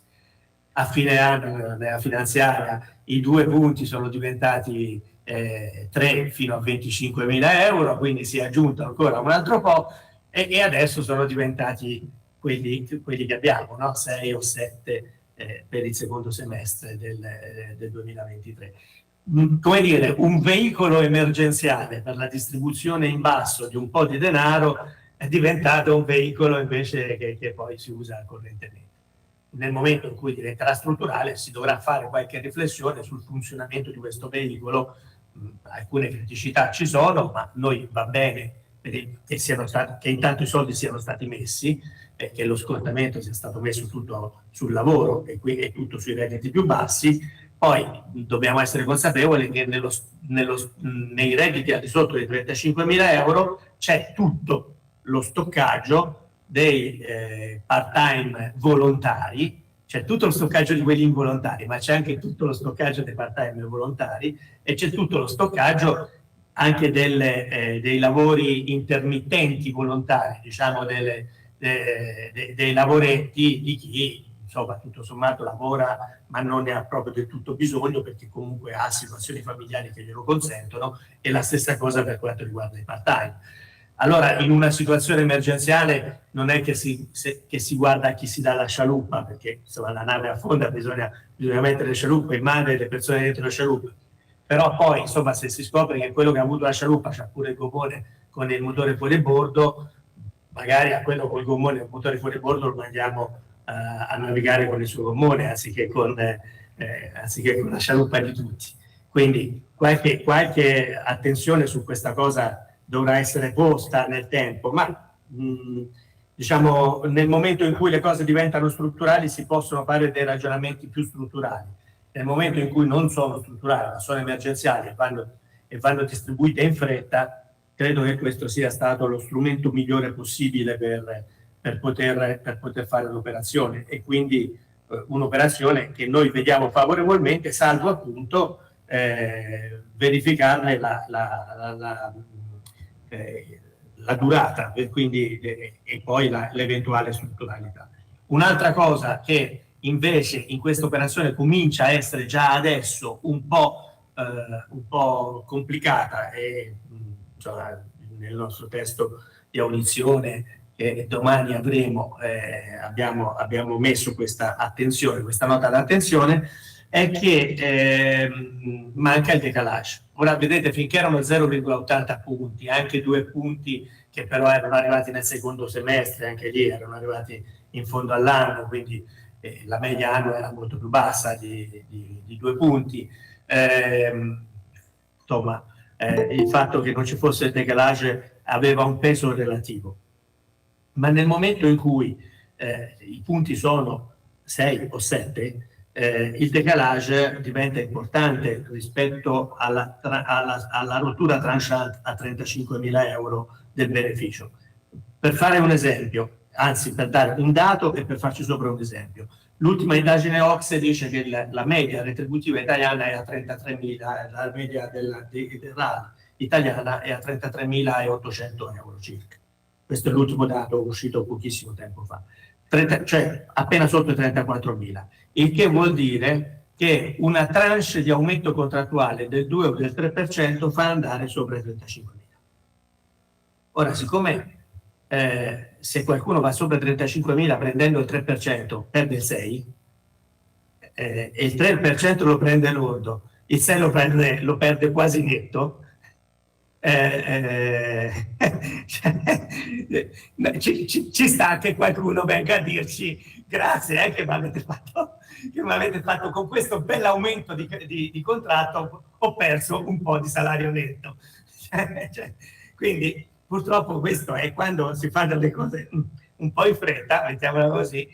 A fine anno nella finanziaria i 2 punti sono diventati 3 fino a 25.000 euro, quindi si è aggiunto ancora un altro po', e adesso sono diventati quelli che abbiamo, no? 6 o 7 per il secondo semestre del 2023. Come dire, un veicolo emergenziale per la distribuzione in basso di un po' di denaro è diventato un veicolo invece che poi si usa correntemente. Nel momento in cui diventerà strutturale si dovrà fare qualche riflessione sul funzionamento di questo veicolo. Alcune criticità ci sono, ma noi va bene che intanto i soldi siano stati messi, che lo scontamento sia stato messo tutto sul lavoro e tutto sui redditi più bassi. Poi dobbiamo essere consapevoli che nei redditi al di sotto dei 35.000 euro c'è tutto lo stoccaggio dei part-time volontari, c'è tutto lo stoccaggio di quelli involontari, ma c'è anche tutto lo stoccaggio dei part-time volontari, e c'è tutto lo stoccaggio anche dei lavori intermittenti volontari, diciamo dei lavoretti di chi insomma tutto sommato lavora ma non ne ha proprio del tutto bisogno, perché comunque ha situazioni familiari che glielo consentono, e la stessa cosa per quanto riguarda i part-time. Allora, in una situazione emergenziale non è che si guarda a chi si dà la scialuppa, perché insomma la nave affonda, bisogna mettere le scialuppe in mano e le persone dentro le scialuppe. Però poi, insomma, se si scopre che quello che ha avuto la scialuppa c'ha pure il gommone con il motore fuori bordo, magari a quello con il gommone e il motore fuori bordo lo mandiamo a navigare con il suo gommone anziché con la scialuppa di tutti. Quindi qualche attenzione su questa cosa dovrà essere posta nel tempo, ma diciamo nel momento in cui le cose diventano strutturali si possono fare dei ragionamenti più strutturali. Nel momento in cui non sono strutturali, ma sono emergenziali e vanno distribuite in fretta, credo che questo sia stato lo strumento migliore possibile per poter fare l'operazione, e quindi un'operazione che noi vediamo favorevolmente, salvo appunto verificarne la durata quindi, e poi l'eventuale strutturalità. Un'altra cosa che invece in questa operazione comincia a essere già adesso un po' complicata e cioè, nel nostro testo di audizione che domani avremo abbiamo messo questa attenzione, questa nota d'attenzione, è che manca il decalage. Ora vedete, finché erano 0,80 punti, anche 2 punti che però erano arrivati nel secondo semestre, anche lì erano arrivati in fondo all'anno, quindi la media anno era molto più bassa di 2 punti. Insomma, il fatto che non ci fosse il decalage aveva un peso relativo. Ma nel momento in cui i punti sono 6 o 7, il decalage diventa importante rispetto alla rottura tranchant a 35.000 euro del beneficio. Per fare un esempio, anzi per dare un dato e per farci sopra un esempio, l'ultima indagine OCSE dice che la media retributiva italiana è a 33.000, la media del RAL italiana è a 33.800 euro circa. Questo è l'ultimo dato uscito pochissimo tempo fa, cioè appena sotto i 34.000, il che vuol dire che una tranche di aumento contrattuale del 2 o del 3% fa andare sopra i 35.000. Ora, siccome se qualcuno va sopra i 35.000 prendendo il 3%, perde il 6, e il 3% lo prende lordo, il 6 lo perde quasi netto, ci sta che qualcuno venga a dirci grazie che mi avete fatto con questo bell'aumento di contratto, ho perso un po' di salario netto. Quindi purtroppo questo è quando si fanno delle cose un po' in fretta, mettiamola così,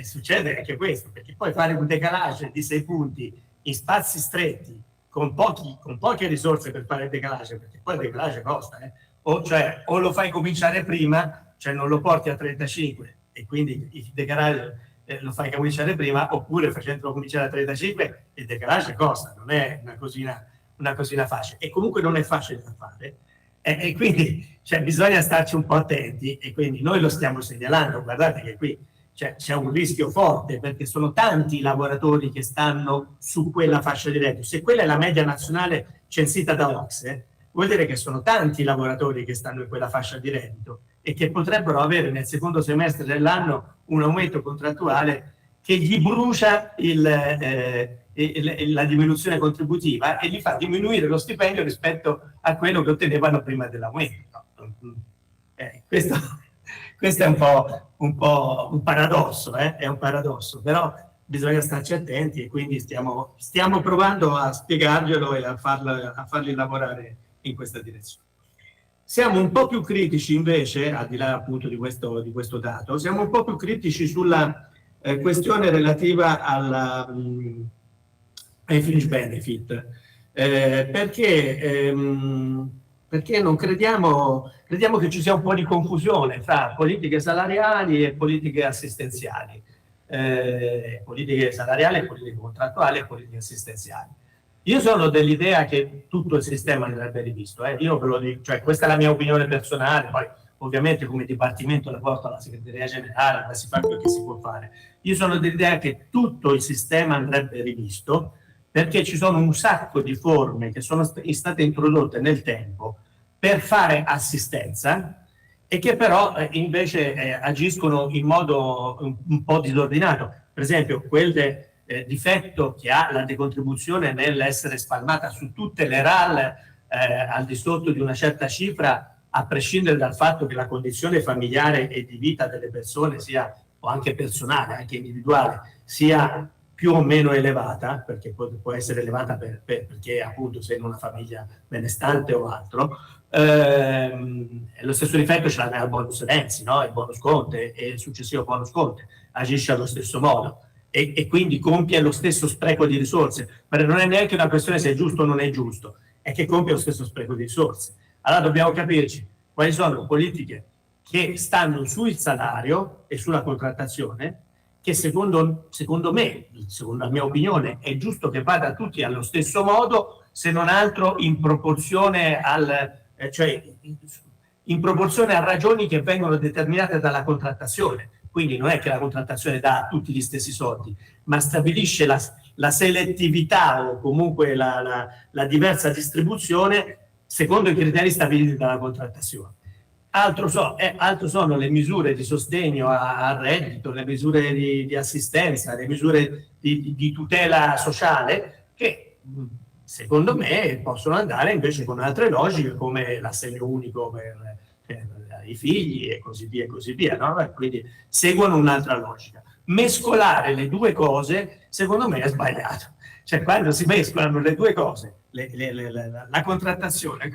succede anche questo, perché poi fare un decalage di 6 punti in spazi stretti con poche risorse per fare il decalage, perché poi il decalage costa, o lo fai cominciare prima, cioè non lo porti a 35 e quindi il decalage lo fai cominciare prima, oppure facendolo cominciare a 35 il decalage costa, non è una cosina facile, e comunque non è facile da fare, e quindi bisogna starci un po' attenti, e quindi noi lo stiamo segnalando. Guardate che qui c'è un rischio forte, perché sono tanti i lavoratori che stanno su quella fascia di reddito. Se quella è la media nazionale censita da OCSE, vuol dire che sono tanti i lavoratori che stanno in quella fascia di reddito e che potrebbero avere nel secondo semestre dell'anno un aumento contrattuale che gli brucia la diminuzione contributiva e gli fa diminuire lo stipendio rispetto a quello che ottenevano prima dell'aumento. Questo è un po' un paradosso, è un paradosso, però bisogna starci attenti, e quindi stiamo provando a spiegarglielo e a farli lavorare in questa direzione. Siamo un po' più critici invece, al di là appunto di questo dato, siamo un po' più critici sulla questione relativa ai fringe benefit, perché non crediamo che ci sia un po' di confusione fra politiche salariali e politiche assistenziali, politiche salariali e politiche contrattuali e politiche assistenziali. Io sono dell'idea che tutto il sistema andrebbe rivisto, io ve lo dico, cioè questa è la mia opinione personale, poi ovviamente come dipartimento la porto alla segreteria generale, ma si fa quel che si può fare. Io sono dell'idea che tutto il sistema andrebbe rivisto, perché ci sono un sacco di forme che sono state introdotte nel tempo per fare assistenza e che però invece agiscono in modo un po' disordinato. Per esempio, quel difetto che ha la decontribuzione nell'essere spalmata su tutte le RAL al di sotto di una certa cifra, a prescindere dal fatto che la condizione familiare e di vita delle persone sia, o anche personale, anche individuale, sia più o meno elevata, perché può essere elevata perché appunto sei in una famiglia benestante o altro. Lo stesso difetto ce l'ha il bonus Renzi, no? Il bonus Conte e il successivo bonus Conte agisce allo stesso modo e quindi compie lo stesso spreco di risorse, ma non è neanche una questione se è giusto o non è giusto, è che compie lo stesso spreco di risorse. Allora dobbiamo capirci quali sono politiche che stanno sul salario e sulla contrattazione, che secondo me, secondo la mia opinione, è giusto che vada tutti allo stesso modo, se non altro in proporzione in proporzione a ragioni che vengono determinate dalla contrattazione. Quindi non è che la contrattazione dà tutti gli stessi soldi, ma stabilisce la selettività o comunque la diversa distribuzione secondo i criteri stabiliti dalla contrattazione. Altro sono le misure di sostegno al reddito, le misure di assistenza, le misure di tutela sociale che secondo me possono andare invece con altre logiche come l'assegno unico per i figli e così via, no? Quindi seguono un'altra logica. Mescolare le due cose secondo me è sbagliato. Cioè quando si mescolano le due cose, la contrattazione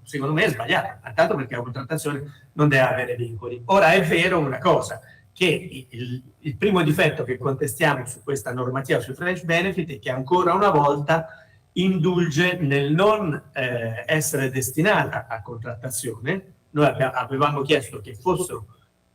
secondo me è sbagliata, tanto perché la contrattazione non deve avere vincoli. Ora è vero una cosa, che il primo difetto che contestiamo su questa normativa sui fringe benefit è che ancora una volta indulge nel non essere destinata a contrattazione. Noi avevamo chiesto che fossero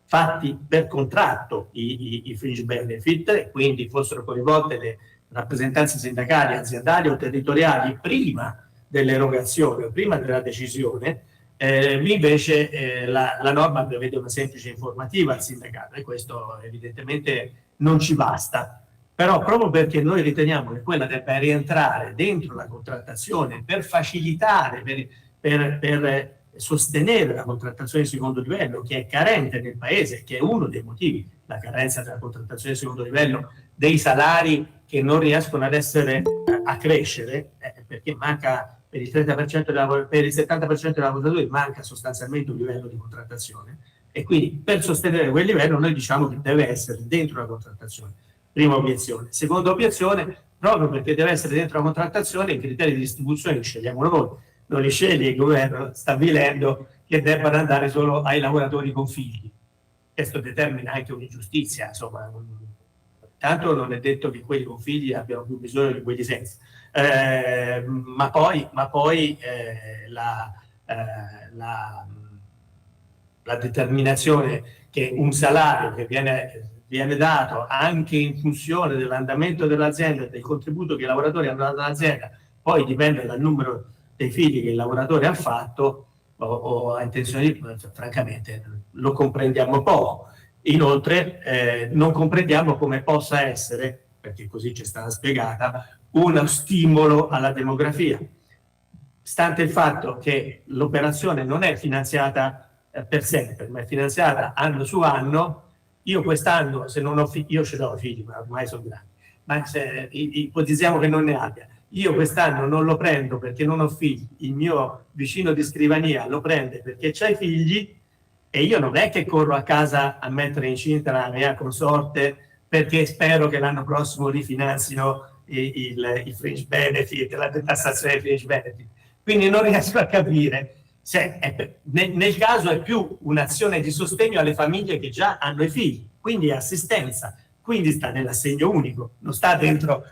fatti per contratto i fringe benefit e quindi fossero coinvolte le rappresentanze sindacali, aziendali o territoriali prima dell'erogazione o prima della decisione. Invece la norma prevede una semplice informativa al sindacato e questo evidentemente non ci basta. Però proprio perché noi riteniamo che quella debba rientrare dentro la contrattazione per facilitare, per sostenere la contrattazione di secondo livello che è carente nel paese, che è uno dei motivi, la carenza della contrattazione di secondo livello, dei salari che non riescono ad essere a crescere, perché manca per il 30% per il 70% dei lavoratori manca sostanzialmente un livello di contrattazione e quindi per sostenere quel livello noi diciamo che deve essere dentro la contrattazione. Prima obiezione. Seconda obiezione, proprio perché deve essere dentro la contrattazione i criteri di distribuzione li scegliamo noi, non li sceglie il governo stabilendo che debbano andare solo ai lavoratori con figli. Questo determina anche un'ingiustizia, insomma, tanto non è detto che quelli con figli abbiano più bisogno di quelli senza. Ma poi la determinazione che un salario che viene dato anche in funzione dell'andamento dell'azienda e del contributo che i lavoratori hanno dato all'azienda, poi dipende dal numero dei figli che il lavoratore ha fatto o ha intenzione di, francamente lo comprendiamo poco. Inoltre non comprendiamo come possa essere, perché così ci è stata spiegata, uno stimolo alla demografia, stante il fatto che l'operazione non è finanziata per sempre, ma è finanziata anno su anno. Io quest'anno, se non ho figli, io ce l'ho figli, ma ormai sono grandi, ma se ipotizziamo che non ne abbia, io quest'anno non lo prendo perché non ho figli, il mio vicino di scrivania lo prende perché c'ha i figli e io non è che corro a casa a mettere incinta la mia consorte perché spero che l'anno prossimo rifinanzino i fringe benefit, la detassazione dei fringe benefit. Quindi non riesco a capire se nel caso è più un'azione di sostegno alle famiglie che già hanno i figli, quindi assistenza, quindi sta nell'assegno unico, non sta dentro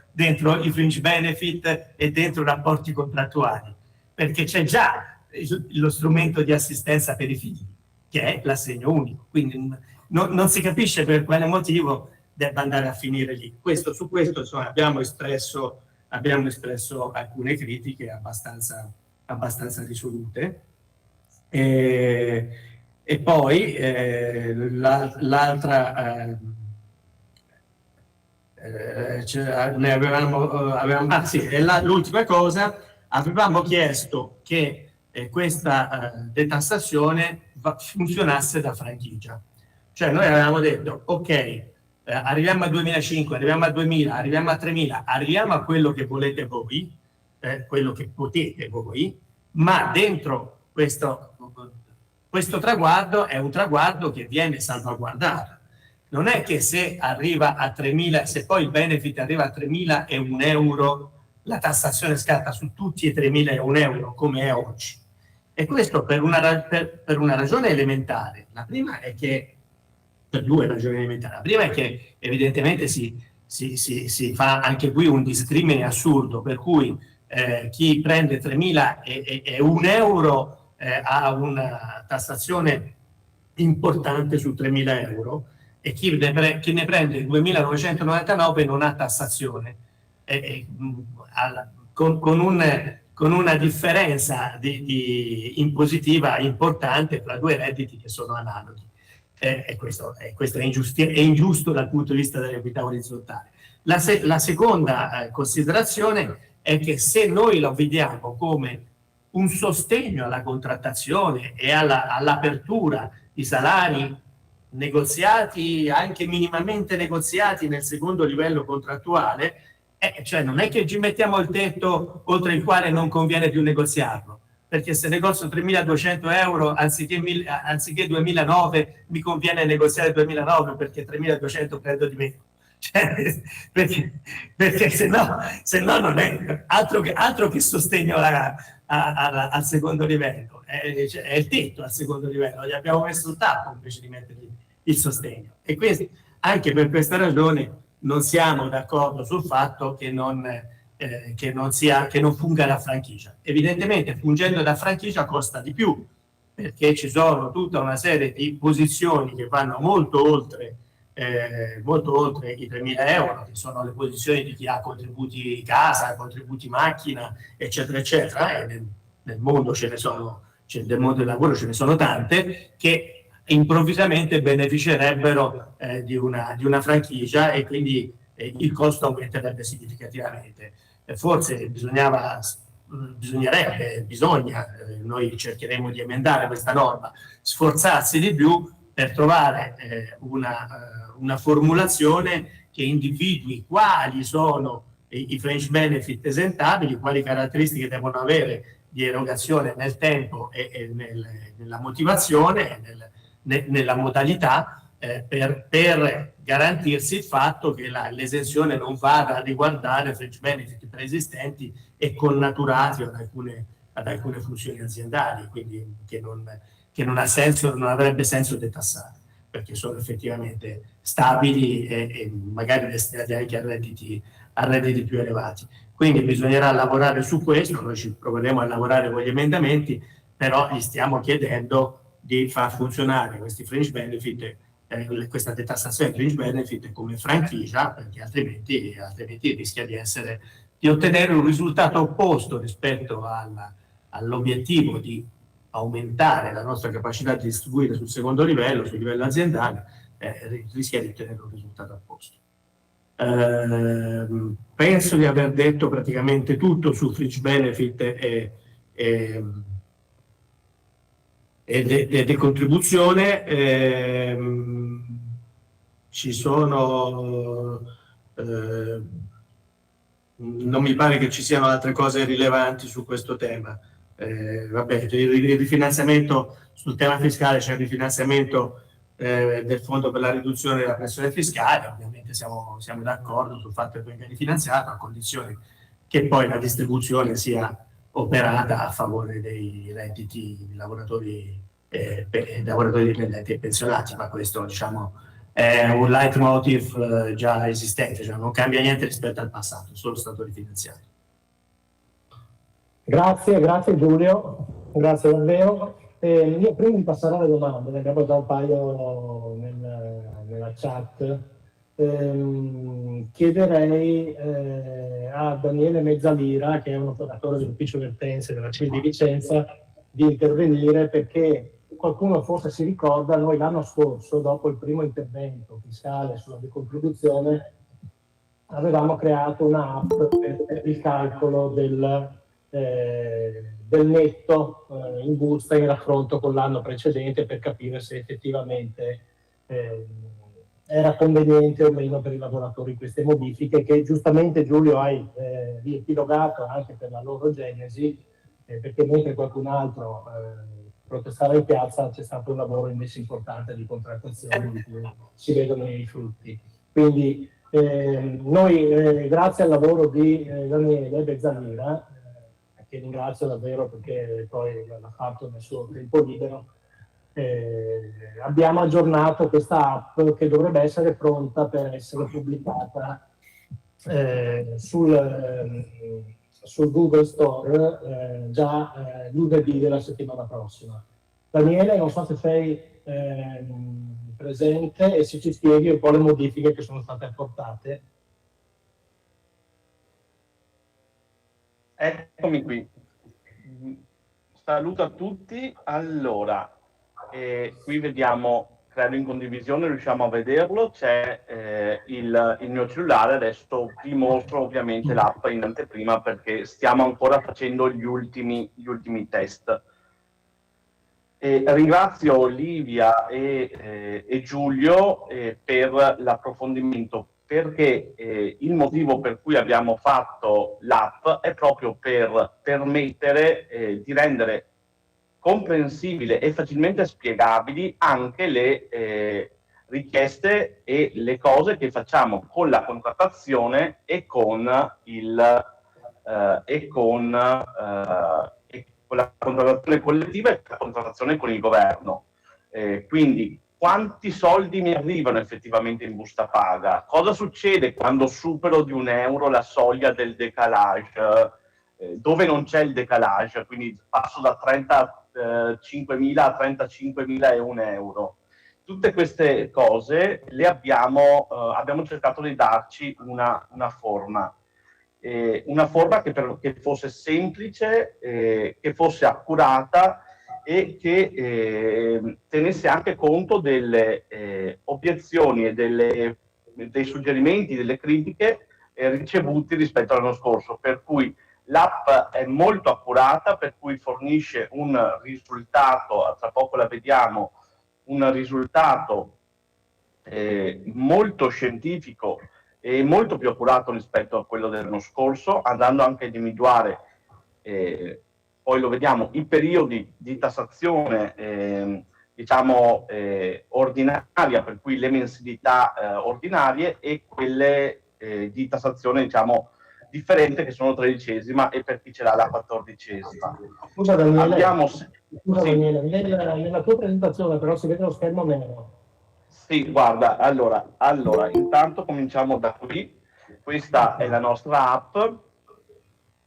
i fringe benefit e dentro i rapporti contrattuali, perché c'è già lo strumento di assistenza per i figli, che è l'assegno unico. Quindi non si capisce per quale motivo debba andare a finire lì. Su questo insomma, abbiamo espresso alcune critiche abbastanza risolute. E poi l'altra l'ultima cosa, avevamo chiesto che questa detassazione funzionasse da franchigia, cioè noi avevamo detto ok, arriviamo a 2005, arriviamo a 2000, arriviamo a 3000, arriviamo a quello che volete voi, quello che potete voi, ma dentro questo traguardo è un traguardo che viene salvaguardato. Non è che se arriva a 3.000, se poi il benefit arriva a 3.001 euro, la tassazione scatta su tutti i 3.001 euro come è oggi. E questo per una ragione elementare. La prima è che, per due ragioni elementari. La prima è che evidentemente si fa anche qui un discrimine assurdo, per cui chi prende 3.001 euro ha una tassazione importante su 3.000 euro e chi ne prende 2.999 non ha tassazione, con una differenza di impositiva importante tra due redditi che sono analoghi. Questo è ingiusto dal punto di vista dell'equità orizzontale. La seconda considerazione è che se noi lo vediamo come un sostegno alla contrattazione e all'apertura di salari negoziati, anche minimamente negoziati nel secondo livello contrattuale, cioè non è che ci mettiamo il tetto oltre il quale non conviene più negoziarlo, perché se negozio 3.200 euro anziché 2.009 mi conviene negoziare 2.009 perché 3.200 prendo di meno. Cioè, perché se no non è altro che sostegno al secondo livello, è il tetto al secondo livello, gli abbiamo messo il tappo invece di mettergli il sostegno. E quindi, anche per questa ragione non siamo d'accordo sul fatto che non funga la franchigia. Evidentemente fungendo da franchigia costa di più, perché ci sono tutta una serie di posizioni che vanno molto oltre i 3.000 euro, che sono le posizioni di chi ha contributi casa, contributi macchina, eccetera, eccetera, e nel mondo nel mondo del lavoro ce ne sono tante, che improvvisamente beneficerebbero di una franchigia, e quindi il costo aumenterebbe significativamente. Forse bisogna, noi cercheremo di emendare questa norma, sforzarsi di più per trovare una formulazione che individui quali sono i fringe benefit esentabili, quali caratteristiche devono avere di erogazione nel tempo e nella motivazione, nella modalità, per garantirsi il fatto che l'esenzione non vada a riguardare fringe benefit preesistenti e connaturati ad alcune funzioni aziendali, quindi che non ha senso, non avrebbe senso detassare, perché sono effettivamente stabili e magari destinati anche a redditi più elevati. Quindi bisognerà lavorare su questo, noi ci proveremo a lavorare con gli emendamenti, però gli stiamo chiedendo di far funzionare questi fringe benefit, questa detassazione fringe benefit come franchigia, perché altrimenti rischia di ottenere un risultato opposto rispetto all'obiettivo di aumentare la nostra capacità di distribuire sul secondo livello, sul livello aziendale, rischia di ottenere un risultato opposto. Penso di aver detto praticamente tutto su fringe benefit e decontribuzione. Ci sono non mi pare che ci siano altre cose rilevanti su questo tema. Vabbè, il rifinanziamento sul tema fiscale, c'è il rifinanziamento del fondo per la riduzione della pressione fiscale. Ovviamente siamo d'accordo sul fatto che venga rifinanziato a condizione che poi la distribuzione sia operata a favore dei redditi di lavoratori dipendenti e pensionati, ma questo è un leitmotiv già esistente, cioè non cambia niente rispetto al passato, è solo stato rifinanziato. Grazie Giulio, grazie davvero. Io prima di passare alle domande, ne abbiamo già un paio nella chat, chiederei a Daniele Mezzalira, che è un operatore dell'ufficio vertenze della CIL di Vicenza, di intervenire, perché qualcuno forse si ricorda, noi l'anno scorso, dopo il primo intervento fiscale sulla decontribuzione, avevamo creato un'app per il calcolo del netto in busta in raffronto con l'anno precedente, per capire se effettivamente era conveniente o meno per i lavoratori queste modifiche, che giustamente Giulio hai riepilogato anche per la loro genesi, perché mentre qualcun altro protestava in piazza, c'è stato un lavoro invece importante di contrattazione di cui si vedono i frutti. Quindi noi grazie al lavoro di Daniele Mezzalira, che ringrazio davvero perché poi l'ha fatto nel suo tempo libero, abbiamo aggiornato questa app che dovrebbe essere pronta per essere pubblicata sul Google Store già lunedì della settimana prossima. Daniele, non so se sei presente e se ci spieghi un po' le modifiche che sono state apportate. Eccomi qui. Saluto a tutti. Allora, qui vediamo, credo in condivisione, riusciamo a vederlo, c'è il mio cellulare, adesso vi mostro ovviamente l'app in anteprima perché stiamo ancora facendo gli ultimi test. Ringrazio Olivia e Giulio per l'approfondimento, perché il motivo per cui abbiamo fatto l'app è proprio per permettere di rendere comprensibile e facilmente spiegabili anche le richieste e le cose che facciamo con la contrattazione e con la contrattazione collettiva e la contrattazione con il governo. Quindi quanti soldi mi arrivano effettivamente in busta paga? Cosa succede quando supero di €1 la soglia del decalage? Dove non c'è il decalage, quindi passo da 35.000 a 35.000 e €1. Tutte queste cose le abbiamo cercato di darci una forma. Una forma che fosse semplice, che fosse accurata e che tenesse anche conto delle obiezioni e dei suggerimenti, delle critiche ricevuti rispetto all'anno scorso, per cui l'app è molto accurata, per cui fornisce un risultato, tra poco la vediamo, un risultato molto scientifico e molto più accurato rispetto a quello dell'anno scorso, andando anche a individuare, poi lo vediamo, i periodi di tassazione ordinaria, per cui le mensilità ordinarie, e quelle di tassazione differente, che sono 13ª, e per chi ce l'ha la 14ª. Scusa Daniele, Daniele, nella tua presentazione però si vede lo schermo nero. Sì, guarda, allora, intanto cominciamo da qui. Questa è la nostra app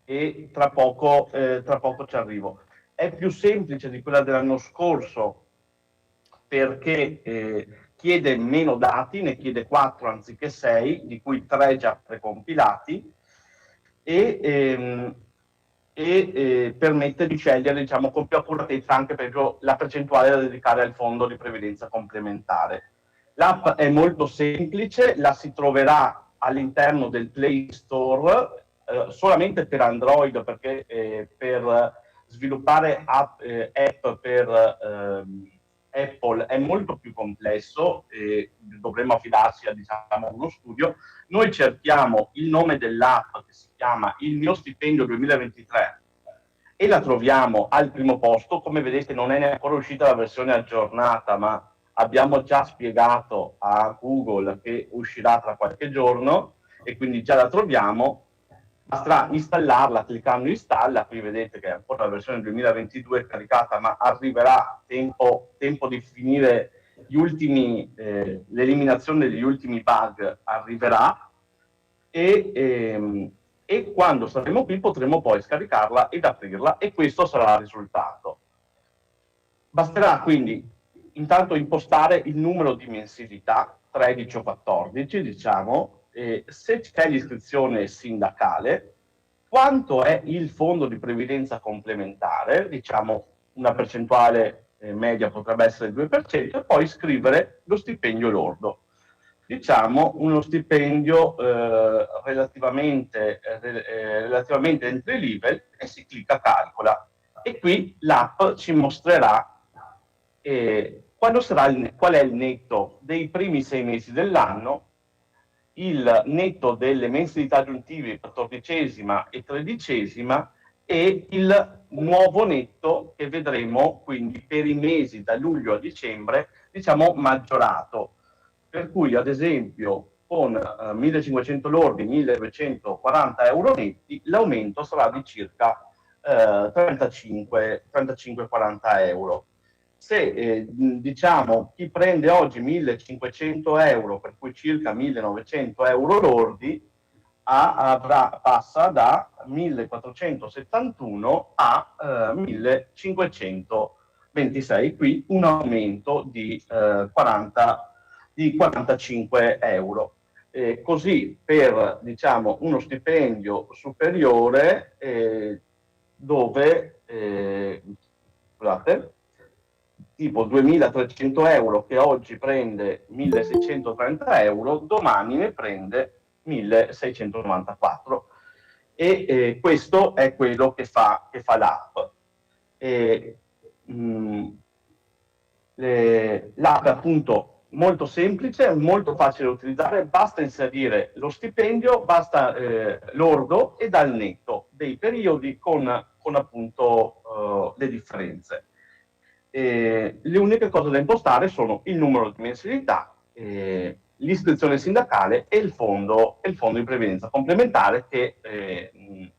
e tra poco ci arrivo. È più semplice di quella dell'anno scorso perché chiede meno dati, ne chiede 4 anziché 6, di cui 3 già precompilati, e permette di scegliere, con più accuratezza, anche per esempio la percentuale da dedicare al fondo di previdenza complementare. L'app è molto semplice, la si troverà all'interno del Play Store, solamente per Android, perché per sviluppare app per Apple è molto più complesso e dovremmo affidarsi a uno studio. Noi cerchiamo il nome dell'app, che si chiama Il mio stipendio 2023, e la troviamo al primo posto. Come vedete non è ancora uscita la versione aggiornata, ma abbiamo già spiegato a Google che uscirà tra qualche giorno e quindi già la troviamo. Basterà installarla cliccando installa. Qui vedete che è ancora la versione 2022 caricata, ma arriverà tempo di finire l'eliminazione degli ultimi bug, arriverà, e quando saremo qui potremo poi scaricarla ed aprirla, e questo sarà il risultato. Basterà quindi intanto impostare il numero di mensilità, 13 o 14, se c'è l'iscrizione sindacale, quanto è il fondo di previdenza complementare, una percentuale media potrebbe essere il 2%, e poi scrivere lo stipendio lordo. Uno stipendio relativamente entry level, e si clicca calcola. E qui l'app ci mostrerà qual è il netto dei primi 6 mesi dell'anno, il netto delle mensilità aggiuntive 14ª e 13ª, e il nuovo netto che vedremo quindi per i mesi da luglio a dicembre, maggiorato. Per cui, ad esempio, con 1.500 lordi, 1.240 € netti, l'aumento sarà di circa 35-40 euro. Se chi prende oggi 1.500 euro, per cui circa 1.900 euro lordi, passa da 1.471 a 1.526 26 qui un aumento di 45 euro. Così per, diciamo, uno stipendio superiore dove, scusate, tipo 2.300 euro, che oggi prende 1.630 euro, domani ne prende 1.694. E questo è quello che fa l'app. L'app è appunto molto semplice, molto facile da utilizzare, basta inserire lo stipendio, basta lordo e dal netto dei periodi con appunto le differenze. Le uniche cose da impostare sono il numero di mensilità, l'iscrizione sindacale e il fondo di previdenza complementare, che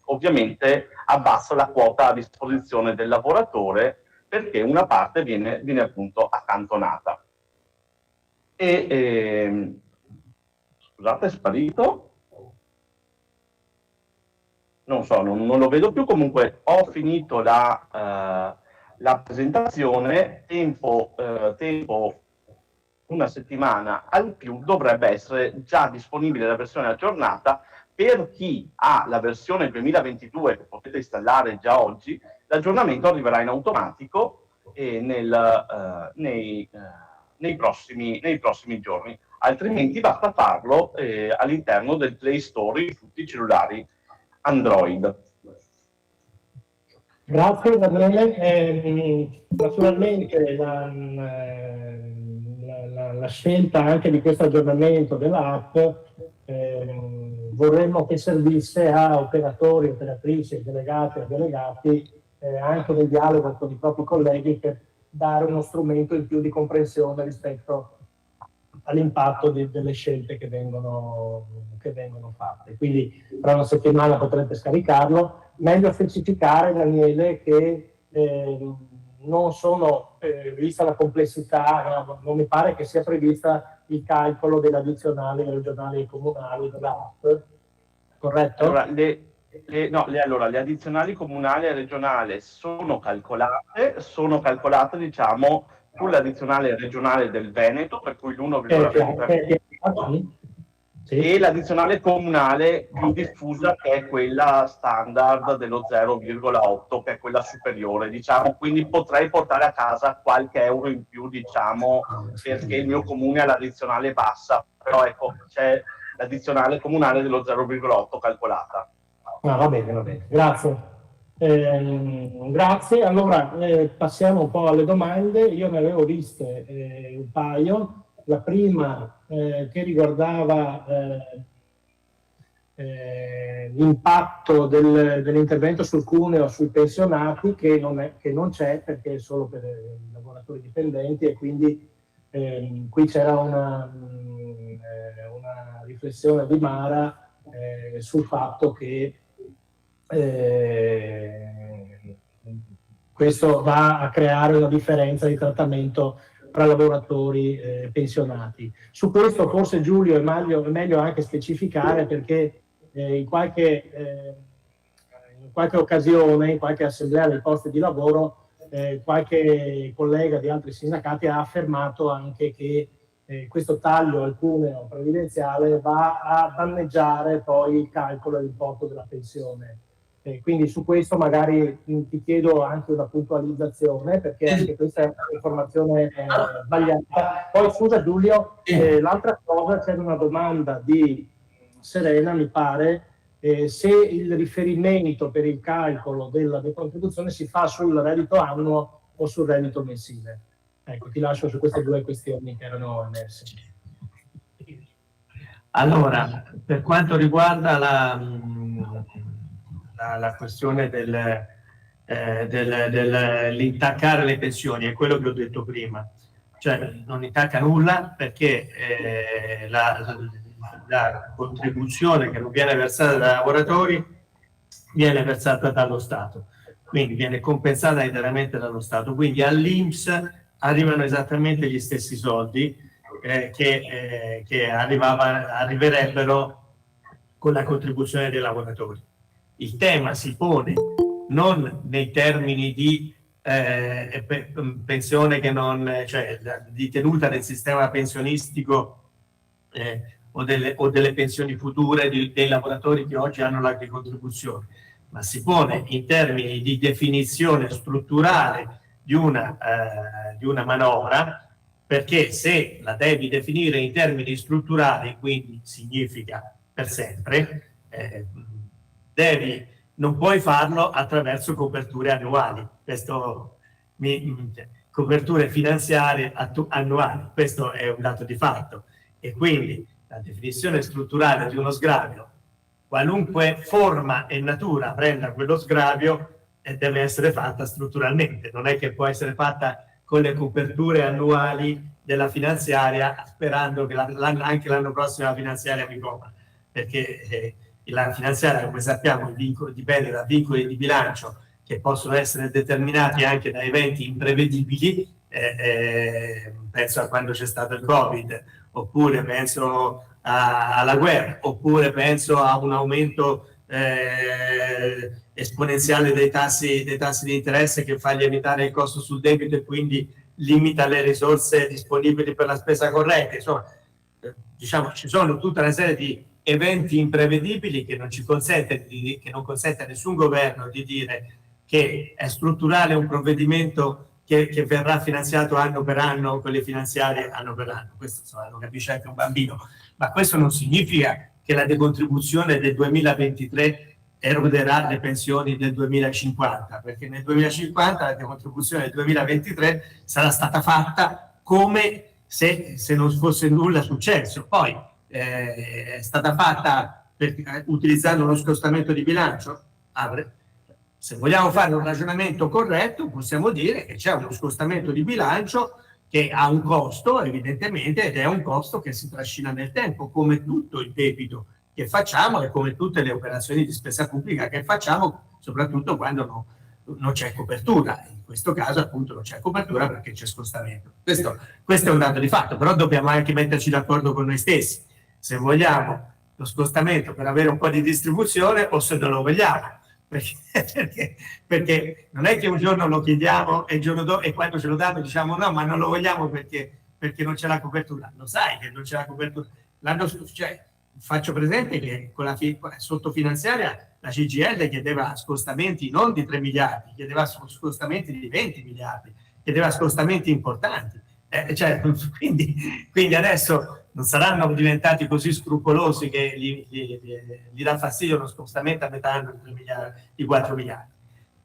ovviamente abbassa la quota a disposizione del lavoratore, perché una parte viene appunto accantonata. Scusate, è sparito. Non so, non lo vedo più. Comunque ho finito la presentazione. Tempo una settimana al più dovrebbe essere già disponibile la versione aggiornata. Per chi ha la versione 2022, che potete installare già oggi, l'aggiornamento arriverà in automatico nei prossimi giorni. Altrimenti basta farlo all'interno del Play Store di tutti i cellulari Android. Grazie Daniele. Naturalmente la scelta anche di questo aggiornamento dell'app vorremmo che servisse a operatori, operatrici, delegati e delegati anche nel dialogo con i propri colleghi, per dare uno strumento in più di comprensione rispetto all'impatto delle scelte che vengono fatte. Quindi tra una settimana potrete scaricarlo. Meglio specificare, Daniele, che non sono, vista la complessità, non mi pare che sia prevista il calcolo delle addizionali regionali e comunali dell'app, corretto? Allora, le addizionali comunali e regionali sono calcolate, diciamo, sull'addizionale regionale del Veneto, per cui l'1,23%, e l'addizionale comunale più diffusa, che è quella standard dello 0,8, che è quella superiore, diciamo. Quindi potrei portare a casa qualche euro in più, diciamo, perché il mio comune ha l'addizionale bassa, però ecco, c'è l'addizionale comunale dello 0,8 calcolata. Va bene, grazie. Grazie. Allora passiamo un po' alle domande. Io ne avevo viste un paio. La prima che riguardava l'impatto dell'intervento sul cuneo sui pensionati, che non c'è, perché è solo per i lavoratori dipendenti, e quindi qui c'era una riflessione di Mara sul fatto che questo va a creare una differenza di trattamento tra lavoratori pensionati. Su questo forse, Giulio, è meglio anche specificare, perché in qualche occasione, in qualche assemblea dei posti di lavoro, qualche collega di altri sindacati ha affermato anche che questo taglio al cuneo previdenziale va a danneggiare poi il calcolo dell'importo della pensione. Quindi su questo magari ti chiedo anche una puntualizzazione, perché anche questa è un'informazione sbagliata. Poi scusa Giulio, l'altra cosa, c'era una domanda di Serena, mi pare, se il riferimento per il calcolo della decontribuzione si fa sul reddito annuo o sul reddito mensile. Ecco, ti lascio su queste due questioni che erano emerse. Allora, per quanto riguarda la questione dell'intaccare le pensioni, è quello che ho detto prima, cioè non intacca nulla, perché la contribuzione che non viene versata dai lavoratori viene versata dallo Stato, quindi viene compensata interamente dallo Stato, quindi all'INPS arrivano esattamente gli stessi soldi che arriverebbero con la contribuzione dei lavoratori. Il tema si pone non nei termini di pensione che non, cioè di tenuta del sistema pensionistico o delle pensioni future dei lavoratori che oggi hanno la decontribuzione, ma si pone in termini di definizione strutturale di una manovra, perché se la devi definire in termini strutturali, quindi significa per sempre, non puoi farlo attraverso coperture annuali, coperture finanziarie annuali, questo è un dato di fatto, e quindi la definizione strutturale di uno sgravio, qualunque forma e natura prenda quello sgravio, deve essere fatta strutturalmente, non è che può essere fatta con le coperture annuali della finanziaria sperando che anche l'anno prossimo la finanziaria mi copra, perché la finanziaria, come sappiamo, dipende da vincoli di bilancio che possono essere determinati anche da eventi imprevedibili, penso a quando c'è stato il Covid, oppure penso alla guerra, oppure penso a un aumento esponenziale dei tassi di interesse che fa lievitare il costo sul debito e quindi limita le risorse disponibili per la spesa corrente. Insomma, diciamo, ci sono tutta una serie di eventi imprevedibili che non consente a nessun governo di dire che è strutturale un provvedimento che verrà finanziato anno per anno, con le finanziarie anno per anno. Questo insomma, lo capisce anche un bambino, ma questo non significa che la decontribuzione del 2023 eroderà le pensioni del 2050, perché nel 2050 la decontribuzione del 2023 sarà stata fatta come se non fosse nulla successo. Poi è stata fatta utilizzando uno scostamento di bilancio. Se vogliamo fare un ragionamento corretto, possiamo dire che c'è uno scostamento di bilancio che ha un costo, evidentemente, ed è un costo che si trascina nel tempo, come tutto il debito che facciamo e come tutte le operazioni di spesa pubblica che facciamo, soprattutto quando non c'è copertura. In questo caso, appunto, non c'è copertura perché c'è scostamento. Questo è un dato di fatto, però dobbiamo anche metterci d'accordo con noi stessi. Se vogliamo lo scostamento per avere un po' di distribuzione o se non lo vogliamo. Perché non è che un giorno lo chiediamo e il giorno dopo, e quando ce lo danno diciamo no, ma non lo vogliamo perché non c'è la copertura. Lo sai che non c'è la copertura. Faccio presente che con la sottofinanziaria la CGIL chiedeva scostamenti non di 3 miliardi, chiedeva scostamenti di 20 miliardi, chiedeva scostamenti importanti. Quindi adesso non saranno diventati così scrupolosi che gli dà fastidio uno scostamento a metà anno di 4 miliardi.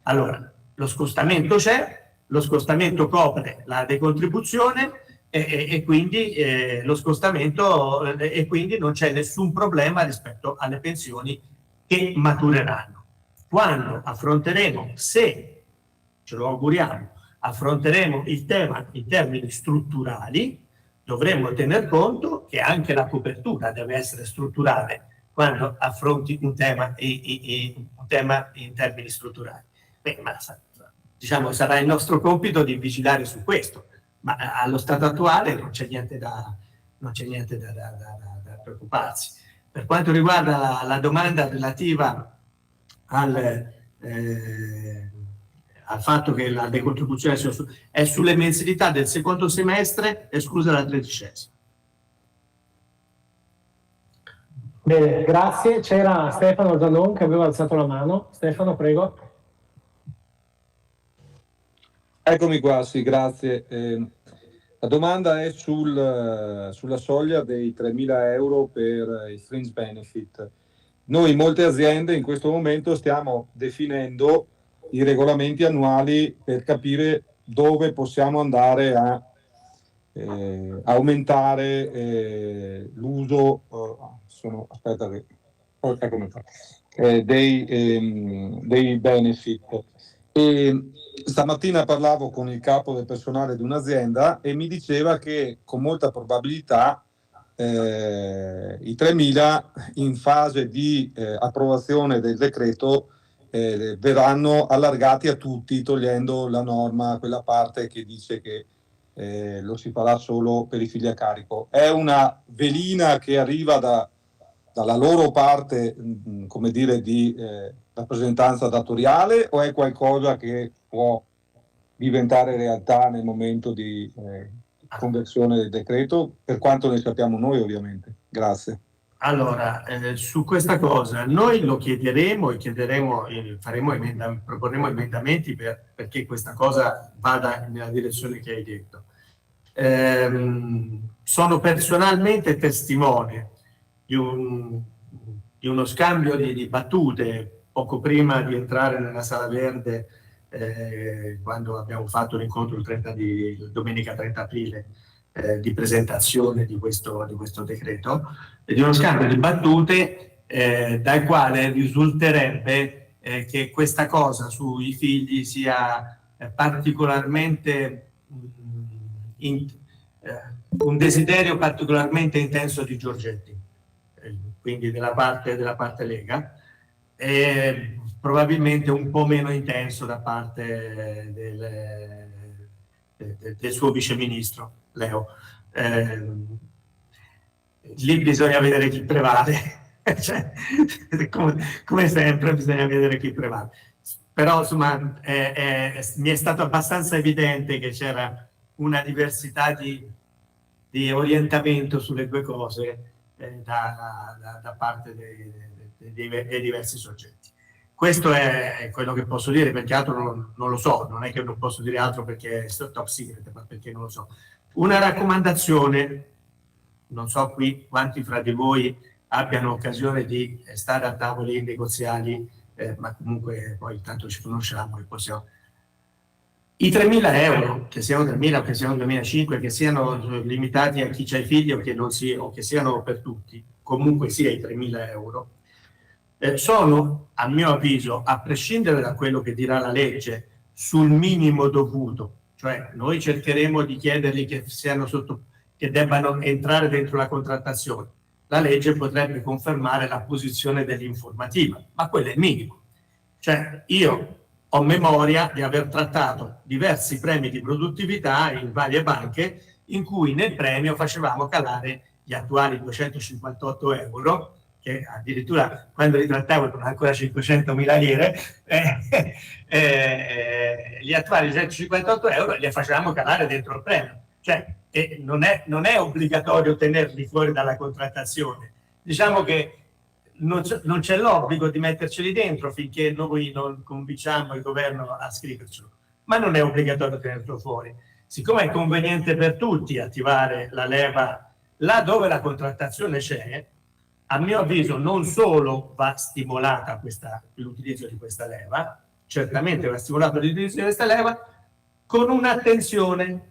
Allora, lo scostamento c'è, lo scostamento copre la decontribuzione e quindi lo scostamento e quindi non c'è nessun problema rispetto alle pensioni che matureranno. Quando affronteremo, se ce lo auguriamo, affronteremo il tema in termini strutturali, dovremmo tener conto che anche la copertura deve essere strutturale quando affronti un tema in termini strutturali. Ma diciamo, sarà il nostro compito di vigilare su questo, ma allo stato attuale non c'è niente da preoccuparsi. Per quanto riguarda la domanda relativa al fatto che la decontribuzione è sulle mensilità del secondo semestre, esclusa la 13ª. Bene, grazie. C'era Stefano Zanon che aveva alzato la mano. Stefano, prego. Eccomi qua, sì, grazie. La domanda è sulla soglia dei 3.000 euro per i fringe benefit. Noi in molte aziende in questo momento stiamo definendo i regolamenti annuali per capire dove possiamo andare a aumentare l'uso dei benefit. E stamattina parlavo con il capo del personale di un'azienda e mi diceva che con molta probabilità i 3.000 in fase di approvazione del decreto verranno allargati a tutti, togliendo la norma, quella parte che dice che lo si farà solo per i figli a carico. È una velina che arriva dalla loro parte, come dire, di rappresentanza datoriale, o è qualcosa che può diventare realtà nel momento di conversione del decreto, per quanto ne sappiamo noi ovviamente. Grazie. Allora, su questa cosa noi lo chiederemo e proporremo emendamenti perché questa cosa vada nella direzione che hai detto. Sono personalmente testimone di uno scambio di battute poco prima di entrare nella Sala Verde, quando abbiamo fatto l'incontro domenica 30 aprile, di presentazione di questo decreto, di uno scambio di battute dal quale risulterebbe che questa cosa sui figli sia particolarmente un desiderio particolarmente intenso di Giorgetti, quindi della parte Lega, e probabilmente un po' meno intenso da parte del suo viceministro Leo. Lì bisogna vedere chi prevale, cioè, come sempre bisogna vedere chi prevale. Però insomma mi è stato abbastanza evidente che c'era una diversità di orientamento sulle due cose da parte dei diversi soggetti. Questo è quello che posso dire, perché altro non lo so, non è che non posso dire altro perché è top secret, ma perché non lo so. Una raccomandazione, non so qui quanti fra di voi abbiano occasione di stare a tavoli negoziali, ma comunque poi tanto ci conosciamo e possiamo. I 3.000 euro, che siano 3.000 o che siano 2.500, che siano limitati a chi c'ha i figli o che siano per tutti, comunque sia i 3.000 euro, sono, a mio avviso, a prescindere da quello che dirà la legge, sul minimo dovuto. Cioè noi cercheremo di chiedergli che debbano entrare dentro la contrattazione. La legge potrebbe confermare la posizione dell'informativa, ma quello è il minimo. Cioè io ho memoria di aver trattato diversi premi di produttività in varie banche in cui nel premio facevamo calare gli attuali 258 euro, che addirittura quando li trattavo erano ancora 500.000 lire, gli attuali 258 euro li facevamo calare dentro il premio. Cioè non è obbligatorio tenerli fuori dalla contrattazione. Diciamo che non c'è l'obbligo di metterceli dentro finché noi non convinciamo il governo a scrivercelo, ma non è obbligatorio tenerlo fuori. Siccome è conveniente per tutti attivare la leva là dove la contrattazione c'è, a mio avviso non solo va stimolata l'utilizzo di questa leva, certamente va stimolato l'utilizzo di questa leva, con un'attenzione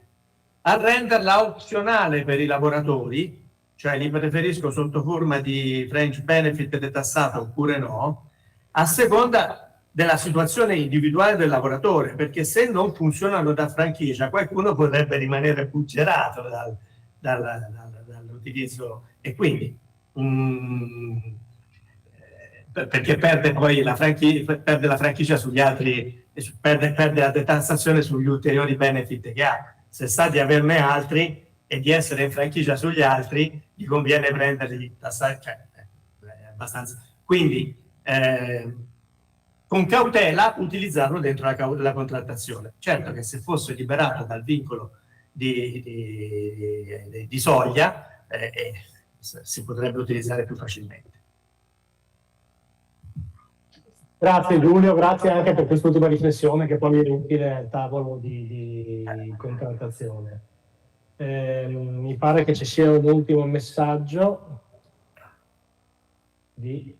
a renderla opzionale per i lavoratori, cioè li preferisco sotto forma di fringe benefit detassato oppure no, a seconda della situazione individuale del lavoratore, perché se non funzionano da franchigia qualcuno potrebbe rimanere buggerato dall'utilizzo e quindi perché perde poi perde la franchigia sugli altri, perde la detassazione sugli ulteriori benefit che ha. Se sa di averne altri e di essere in franchigia sugli altri, gli conviene prenderli tassati, cioè, è abbastanza. Quindi con cautela utilizzarlo dentro la contrattazione. Certo che se fosse liberato dal vincolo di soglia si potrebbe utilizzare più facilmente. Grazie Giulio, grazie anche per quest'ultima riflessione che poi è utile al tavolo di contrattazione. Mi pare che ci sia un ultimo messaggio di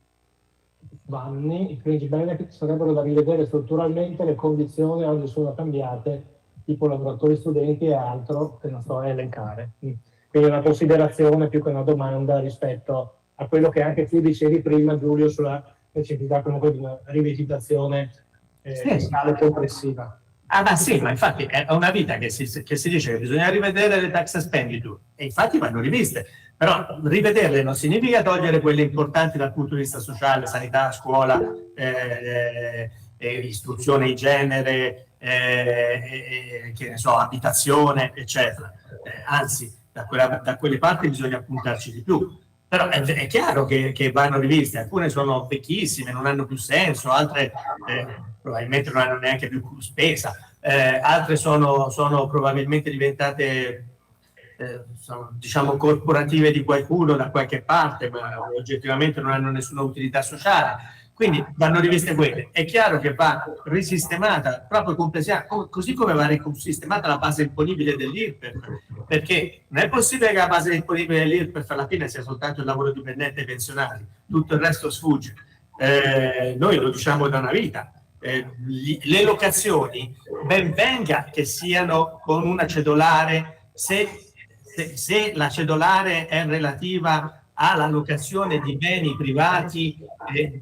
Vanni. I fringe benefit sarebbero da rivedere strutturalmente, le condizioni oggi sono cambiate, tipo lavoratori, studenti e altro che non sto a elencare. Quindi una considerazione più che una domanda rispetto a quello che anche tu dicevi prima, Giulio, sulla necessità comunque di una rivisitazione fiscale complessiva. Ma sì, ma infatti è una vita che si dice che bisogna rivedere le tax expenditure e infatti vanno riviste, però rivederle non significa togliere quelle importanti dal punto di vista sociale, sanità, scuola, istruzione in genere, che ne so, abitazione, eccetera. Anzi, da quelle parti bisogna puntarci di più. Però è chiaro che vanno riviste, alcune sono vecchissime, non hanno più senso, altre probabilmente non hanno neanche più spesa. altre sono probabilmente diventate diciamo corporative di qualcuno da qualche parte, ma oggettivamente non hanno nessuna utilità sociale. Quindi vanno riviste quelle. È chiaro che va risistemata proprio complessiva, così come va risistemata la base imponibile dell'IRPEF, perché non è possibile che la base imponibile dell'IRPEF alla fine sia soltanto il lavoro dipendente e i pensionati, tutto il resto sfugge. Noi lo diciamo da una vita. Le locazioni ben venga che siano con una cedolare se la cedolare è relativa alla locazione di beni privati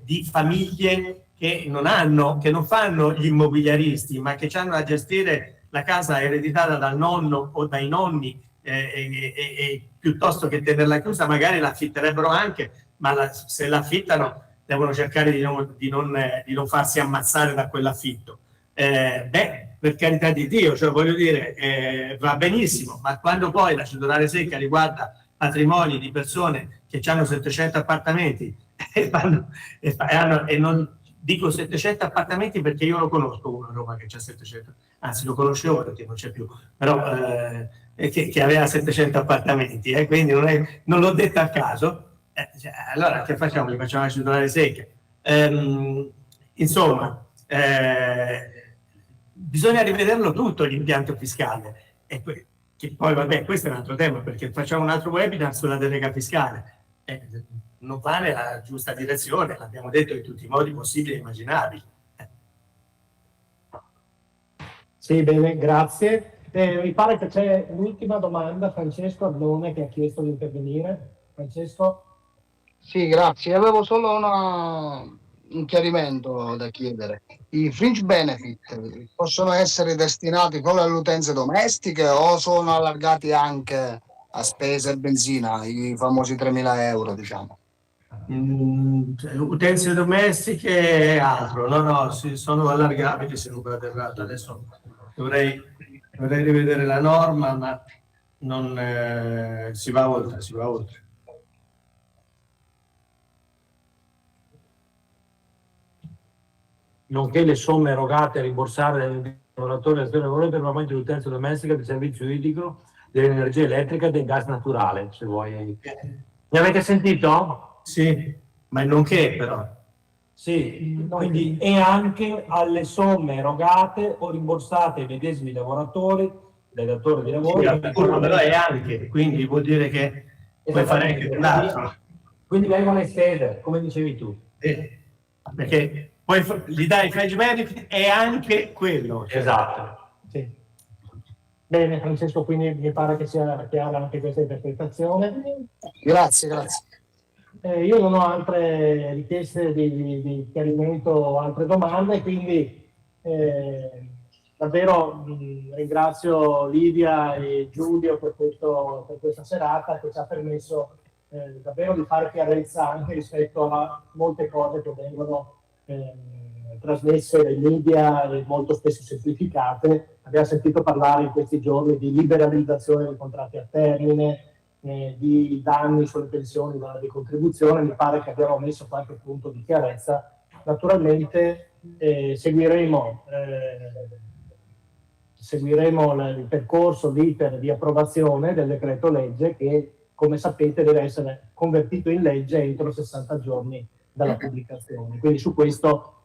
di famiglie che non fanno gli immobiliaristi, ma che hanno a gestire la casa ereditata dal nonno o dai nonni, e piuttosto che tenerla chiusa magari l'affitterebbero anche, ma se l'affittano devono cercare di non farsi ammazzare da quell'affitto. Per carità di Dio, cioè voglio dire, va benissimo, ma quando poi la cedolare secca riguarda patrimoni di persone che hanno 700 appartamenti e non dico 700 appartamenti perché io lo conosco uno a Roma che ha 700, anzi lo conoscevo perché non c'è più, però che aveva 700 appartamenti, quindi non l'ho detto a caso. Allora che facciamo? Li facciamo la cedolare secca? Insomma, bisogna rivederlo tutto l'impianto fiscale, che poi vabbè, questo è un altro tema, perché facciamo un altro webinar sulla delega fiscale, non va nella giusta direzione, l'abbiamo detto in tutti i modi possibili e immaginabili. Sì, bene, grazie. Mi pare che c'è l'ultima domanda, Francesco Arnone, che ha chiesto di intervenire. Francesco? Sì, grazie. Avevo solo un chiarimento da chiedere. I fringe benefit possono essere destinati solo alle utenze domestiche o sono allargati anche a spese e benzina, i famosi 3.000 euro, diciamo? Utenze domestiche e altro, no, sono allargabili se non vado errato. Adesso dovrei rivedere la norma, ma non si va oltre. Nonché le somme erogate a rimborsare dai lavoratori e lavoratori per l'aumento di utenza domestica, del servizio idrico, dell'energia elettrica e del gas naturale, se vuoi. Mi avete sentito? Sì, ma nonché però. Sì, quindi e anche alle somme erogate o rimborsate ai medesimi lavoratori, dai datori di lavoro. Sì, però è anche, quindi vuol dire che puoi fare anche l'altro. Quindi vengono estese, come dicevi tu. Perché poi gli dai il fringe benefit e anche quello. Esatto. Sì. Bene, Francesco, quindi mi pare che sia chiara anche questa interpretazione. Grazie. Io non ho altre richieste di chiarimento o altre domande, quindi davvero ringrazio Livia e Giulio per questa serata che ci ha permesso davvero di fare chiarezza anche rispetto a molte cose che vengono trasmesse dai media e molto spesso semplificate. Abbiamo sentito parlare in questi giorni di liberalizzazione dei contratti a termine, di danni sulle pensioni dalla decontribuzione. Mi pare che abbiamo messo qualche punto di chiarezza. Naturalmente seguiremo il percorso, l'iter di approvazione del decreto legge che, come sapete, deve essere convertito in legge entro 60 giorni dalla pubblicazione. Quindi su questo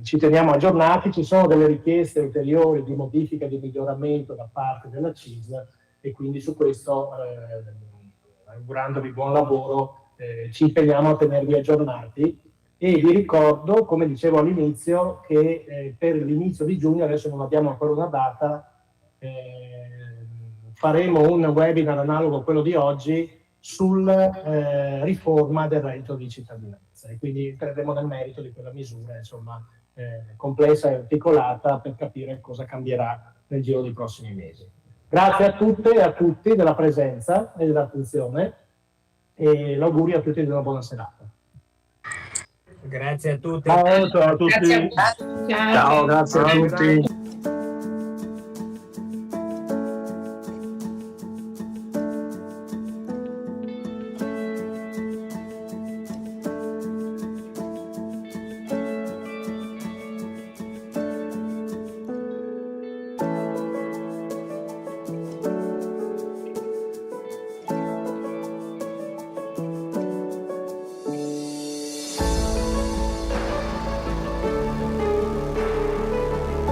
ci teniamo aggiornati. Ci sono delle richieste ulteriori di modifica, di miglioramento da parte della CISL e quindi su questo, augurandovi buon lavoro, ci impegniamo a tenervi aggiornati. E vi ricordo, come dicevo all'inizio, che per l'inizio di giugno, adesso non abbiamo ancora una data, faremo un webinar analogo a quello di oggi sulla riforma del reddito di cittadinanza, e quindi entreremo nel merito di quella misura, insomma, complessa e articolata, per capire cosa cambierà nel giro dei prossimi mesi. Grazie a tutte e a tutti della presenza e dell'attenzione, e l'augurio a tutti di una buona serata. Grazie a tutti. Ciao a tutti. Grazie a voi. Ciao, grazie a tutti.